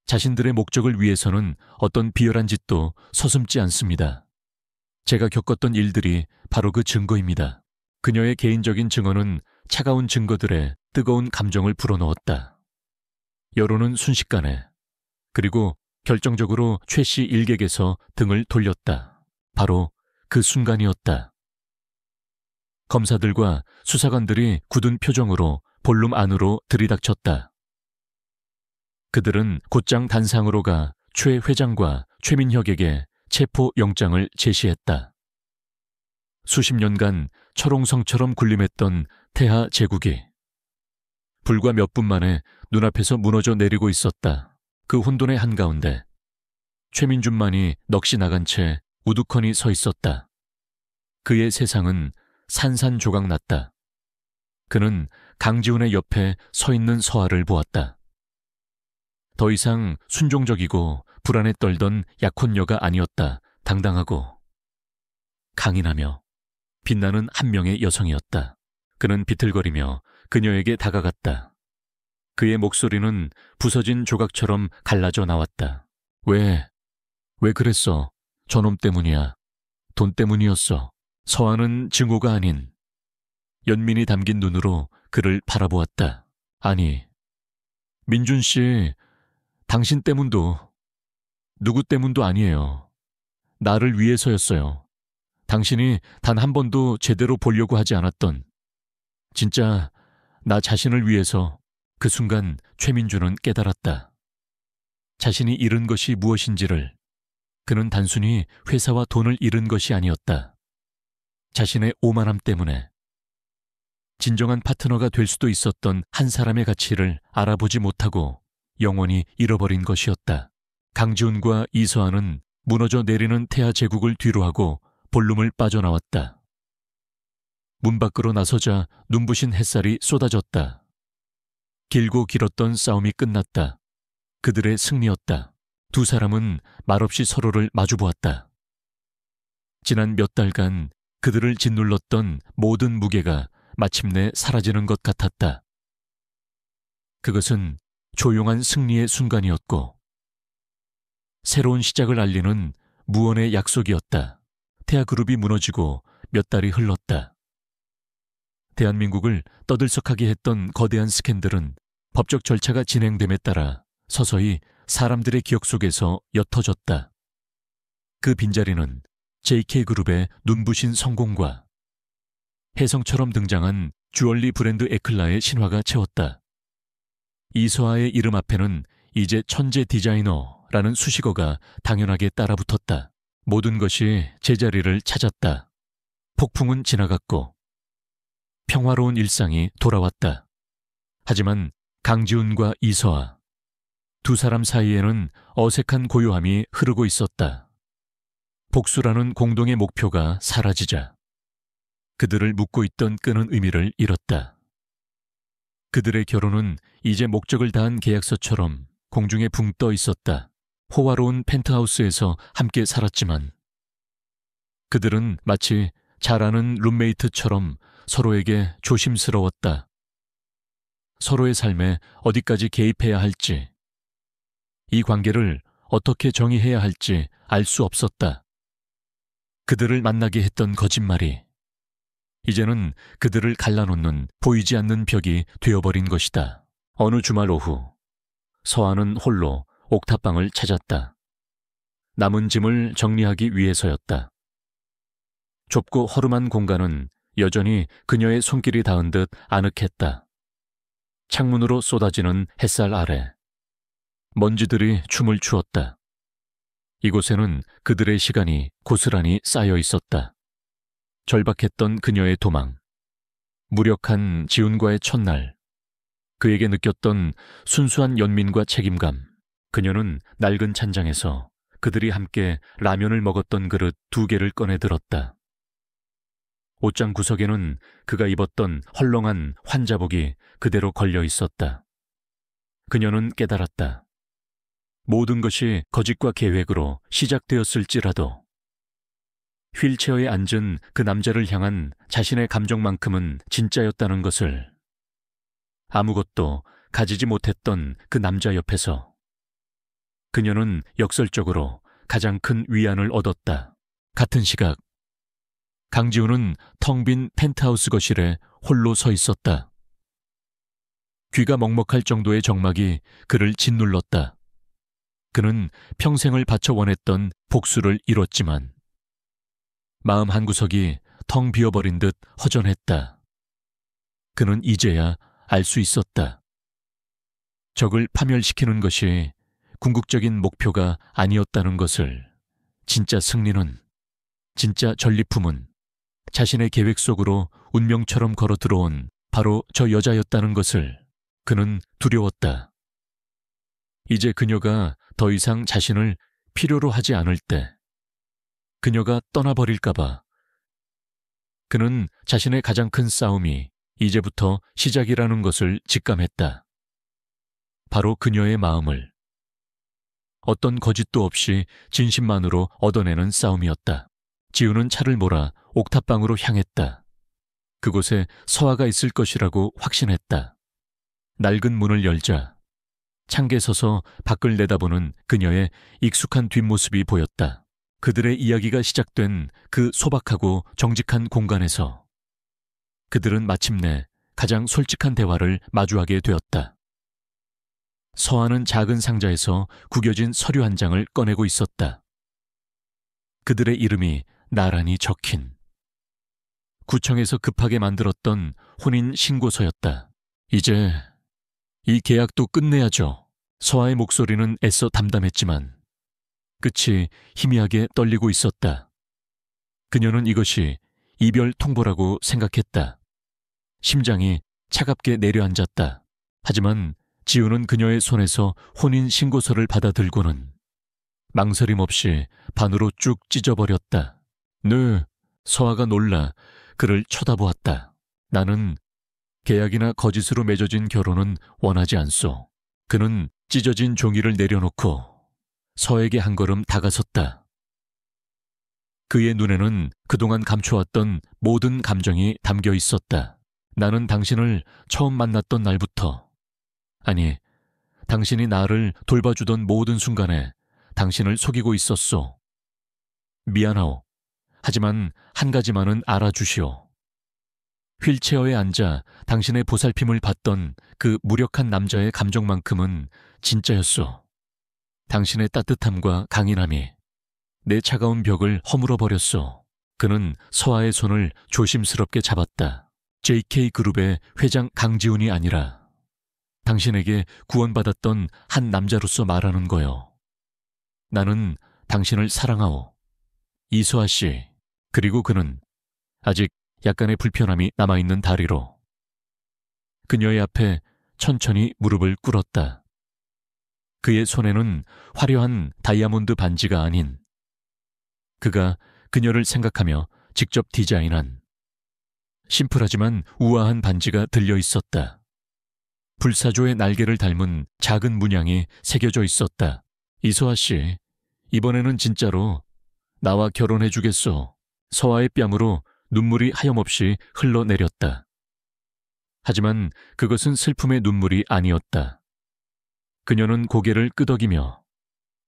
Speaker 1: 자신들의 목적을 위해서는 어떤 비열한 짓도 서슴지 않습니다. 제가 겪었던 일들이 바로 그 증거입니다. 그녀의 개인적인 증언은 차가운 증거들에 뜨거운 감정을 불어넣었다. 여론은 순식간에, 그리고 결정적으로 최 씨 일객에서 등을 돌렸다. 바로 그 순간이었다. 검사들과 수사관들이 굳은 표정으로 볼륨 안으로 들이닥쳤다. 그들은 곧장 단상으로 가 최 회장과 최민혁에게 체포 영장을 제시했다. 수십 년간 철옹성처럼 군림했던 태하 제국이 불과 몇 분 만에 눈앞에서 무너져 내리고 있었다. 그 혼돈의 한가운데 최민준만이 넋이 나간 채 우두커니 서 있었다. 그의 세상은 산산조각났다. 그는 강지훈의 옆에 서 있는 서아를 보았다. 더 이상 순종적이고 불안에 떨던 약혼녀가 아니었다. 당당하고 강인하며 빛나는 한 명의 여성이었다. 그는 비틀거리며 그녀에게 다가갔다. 그의 목소리는 부서진 조각처럼 갈라져 나왔다. 왜 그랬어? 저놈 때문이야. 돈 때문이었어. 서아는 증오가 아닌 연민이 담긴 눈으로 그를 바라보았다. 아니, 민준 씨, 당신 때문도 누구 때문도 아니에요. 나를 위해서였어요. 당신이 단 한 번도 제대로 보려고 하지 않았던, 진짜 나 자신을 위해서. 그 순간 최민준은 깨달았다. 자신이 잃은 것이 무엇인지를. 그는 단순히 회사와 돈을 잃은 것이 아니었다. 자신의 오만함 때문에 진정한 파트너가 될 수도 있었던 한 사람의 가치를 알아보지 못하고 영원히 잃어버린 것이었다. 강지훈과 이서아는 무너져 내리는 태아 제국을 뒤로하고 볼룸을 빠져나왔다. 문 밖으로 나서자 눈부신 햇살이 쏟아졌다. 길고 길었던 싸움이 끝났다. 그들의 승리였다. 두 사람은 말없이 서로를 마주보았다. 지난 몇 달간 그들을 짓눌렀던 모든 무게가 마침내 사라지는 것 같았다. 그것은 조용한 승리의 순간이었고 새로운 시작을 알리는 무언의 약속이었다. 태아그룹이 무너지고 몇 달이 흘렀다. 대한민국을 떠들썩하게 했던 거대한 스캔들은 법적 절차가 진행됨에 따라 서서히 사람들의 기억 속에서 옅어졌다. 그 빈자리는 JK그룹의 눈부신 성공과 혜성처럼 등장한 주얼리 브랜드 에클라의 신화가 채웠다. 이서아의 이름 앞에는 이제 천재 디자이너라는 수식어가 당연하게 따라붙었다. 모든 것이 제자리를 찾았다. 폭풍은 지나갔고 평화로운 일상이 돌아왔다. 하지만 강지훈과 이서아, 두 사람 사이에는 어색한 고요함이 흐르고 있었다. 복수라는 공동의 목표가 사라지자 그들을 묶고 있던 끈은 의미를 잃었다. 그들의 결혼은 이제 목적을 다한 계약서처럼 공중에 붕 떠 있었다. 호화로운 펜트하우스에서 함께 살았지만 그들은 마치 잘 아는 룸메이트처럼 서로에게 조심스러웠다. 서로의 삶에 어디까지 개입해야 할지, 이 관계를 어떻게 정의해야 할지 알 수 없었다. 그들을 만나게 했던 거짓말이 이제는 그들을 갈라놓는 보이지 않는 벽이 되어버린 것이다. 어느 주말 오후 서아는 홀로 옥탑방을 찾았다. 남은 짐을 정리하기 위해서였다. 좁고 허름한 공간은 여전히 그녀의 손길이 닿은 듯 아늑했다. 창문으로 쏟아지는 햇살 아래 먼지들이 춤을 추었다. 이곳에는 그들의 시간이 고스란히 쌓여 있었다. 절박했던 그녀의 도망, 무력한 지훈과의 첫날, 그에게 느꼈던 순수한 연민과 책임감. 그녀는 낡은 찬장에서 그들이 함께 라면을 먹었던 그릇 2개를 꺼내 들었다. 옷장 구석에는 그가 입었던 헐렁한 환자복이 그대로 걸려 있었다. 그녀는 깨달았다. 모든 것이 거짓과 계획으로 시작되었을지라도 휠체어에 앉은 그 남자를 향한 자신의 감정만큼은 진짜였다는 것을, 아무것도 가지지 못했던 그 남자 옆에서 그녀는 역설적으로 가장 큰 위안을 얻었다. 같은 시각 강지훈은 텅 빈 펜트하우스 거실에 홀로 서 있었다. 귀가 먹먹할 정도의 적막이 그를 짓눌렀다. 그는 평생을 바쳐 원했던 복수를 이뤘지만 마음 한구석이 텅 비어버린 듯 허전했다. 그는 이제야 알 수 있었다. 적을 파멸시키는 것이 궁극적인 목표가 아니었다는 것을. 진짜 승리는, 진짜 전리품은 자신의 계획 속으로 운명처럼 걸어 들어온 바로 저 여자였다는 것을 그는 두려웠다. 이제 그녀가 더 이상 자신을 필요로 하지 않을 때, 그녀가 떠나버릴까봐 그는 자신의 가장 큰 싸움이 이제부터 시작이라는 것을 직감했다. 바로 그녀의 마음을 어떤 거짓도 없이 진심만으로 얻어내는 싸움이었다. 지우는 차를 몰아 옥탑방으로 향했다. 그곳에 서아가 있을 것이라고 확신했다. 낡은 문을 열자 창가에 서서 밖을 내다보는 그녀의 익숙한 뒷모습이 보였다. 그들의 이야기가 시작된 그 소박하고 정직한 공간에서 그들은 마침내 가장 솔직한 대화를 마주하게 되었다. 서아는 작은 상자에서 구겨진 서류 한 장을 꺼내고 있었다. 그들의 이름이 나란히 적힌, 구청에서 급하게 만들었던 혼인 신고서였다. 이제 이 계약도 끝내야죠. 서아의 목소리는 애써 담담했지만 끝이 희미하게 떨리고 있었다. 그녀는 이것이 이별 통보라고 생각했다. 심장이 차갑게 내려앉았다. 하지만 지우는 그녀의 손에서 혼인 신고서를 받아들고는 망설임 없이 반으로 쭉 찢어버렸다. 네, 서아가 놀라 그를 쳐다보았다. 나는 계약이나 거짓으로 맺어진 결혼은 원하지 않소. 그는 찢어진 종이를 내려놓고 서에게 한 걸음 다가섰다. 그의 눈에는 그동안 감춰왔던 모든 감정이 담겨 있었다. 나는 당신을 처음 만났던 날부터, 아니, 당신이 나를 돌봐주던 모든 순간에 당신을 속이고 있었소. 미안하오. 하지만 한 가지만은 알아주시오. 휠체어에 앉아 당신의 보살핌을 받던 그 무력한 남자의 감정만큼은 진짜였소. 당신의 따뜻함과 강인함이 내 차가운 벽을 허물어 버렸소. 그는 서아의 손을 조심스럽게 잡았다. JK그룹의 회장 강지훈이 아니라 당신에게 구원받았던 한 남자로서 말하는 거요. 나는 당신을 사랑하오. 이소아 씨. 그리고 그는 아직 약간의 불편함이 남아있는 다리로 그녀의 앞에 천천히 무릎을 꿇었다. 그의 손에는 화려한 다이아몬드 반지가 아닌 그가 그녀를 생각하며 직접 디자인한 심플하지만 우아한 반지가 들려 있었다. 불사조의 날개를 닮은 작은 문양이 새겨져 있었다. 이소아 씨, 이번에는 진짜로 나와 결혼해 주겠소. 서아의 뺨으로 눈물이 하염없이 흘러내렸다. 하지만 그것은 슬픔의 눈물이 아니었다. 그녀는 고개를 끄덕이며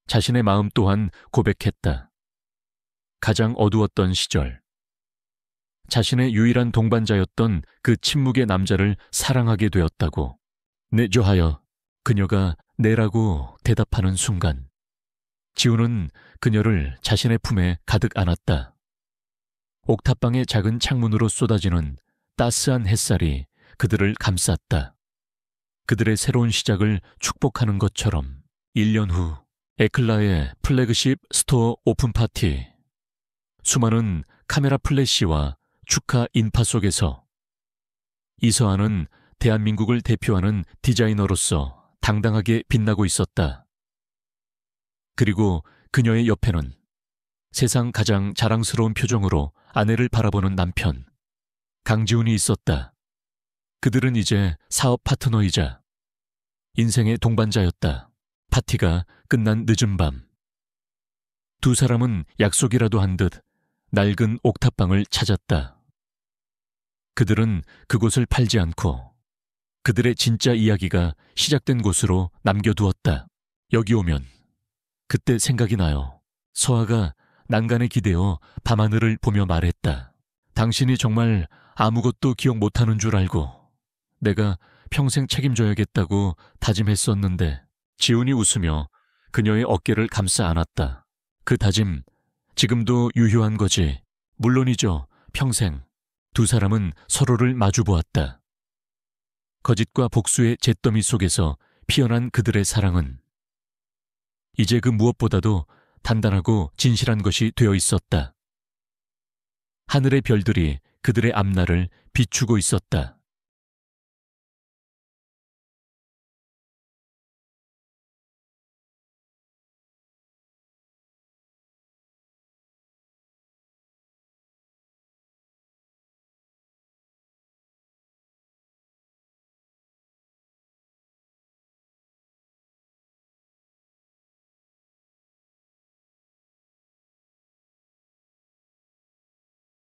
Speaker 1: 자신의 마음 또한 고백했다. 가장 어두웠던 시절, 자신의 유일한 동반자였던 그 침묵의 남자를 사랑하게 되었다고. 네, 좋아요. 그녀가 네라고 대답하는 순간 지우는 그녀를 자신의 품에 가득 안았다. 옥탑방의 작은 창문으로 쏟아지는 따스한 햇살이 그들을 감쌌다. 그들의 새로운 시작을 축복하는 것처럼. 1년 후 에클라의 플래그십 스토어 오픈 파티. 수많은 카메라 플래시와 축하 인파 속에서 이서아는 대한민국을 대표하는 디자이너로서 당당하게 빛나고 있었다. 그리고 그녀의 옆에는 세상 가장 자랑스러운 표정으로 아내를 바라보는 남편 강지훈이 있었다. 그들은 이제 사업 파트너이자 인생의 동반자였다. 파티가 끝난 늦은 밤, 두 사람은 약속이라도 한 듯 낡은 옥탑방을 찾았다. 그들은 그곳을 팔지 않고 그들의 진짜 이야기가 시작된 곳으로 남겨두었다. 여기 오면 그때 생각이 나요. 서아가 난간에 기대어 밤하늘을 보며 말했다. 당신이 정말 아무것도 기억 못하는 줄 알고 내가 평생 책임져야겠다고 다짐했었는데. 지훈이 웃으며 그녀의 어깨를 감싸 안았다. 그 다짐, 지금도 유효한 거지. 물론이죠. 평생. 두 사람은 서로를 마주보았다. 거짓과 복수의 잿더미 속에서 피어난 그들의 사랑은 이제 그 무엇보다도 단단하고 진실한 것이 되어 있었다. 하늘의 별들이 그들의 앞날을 비추고 있었다.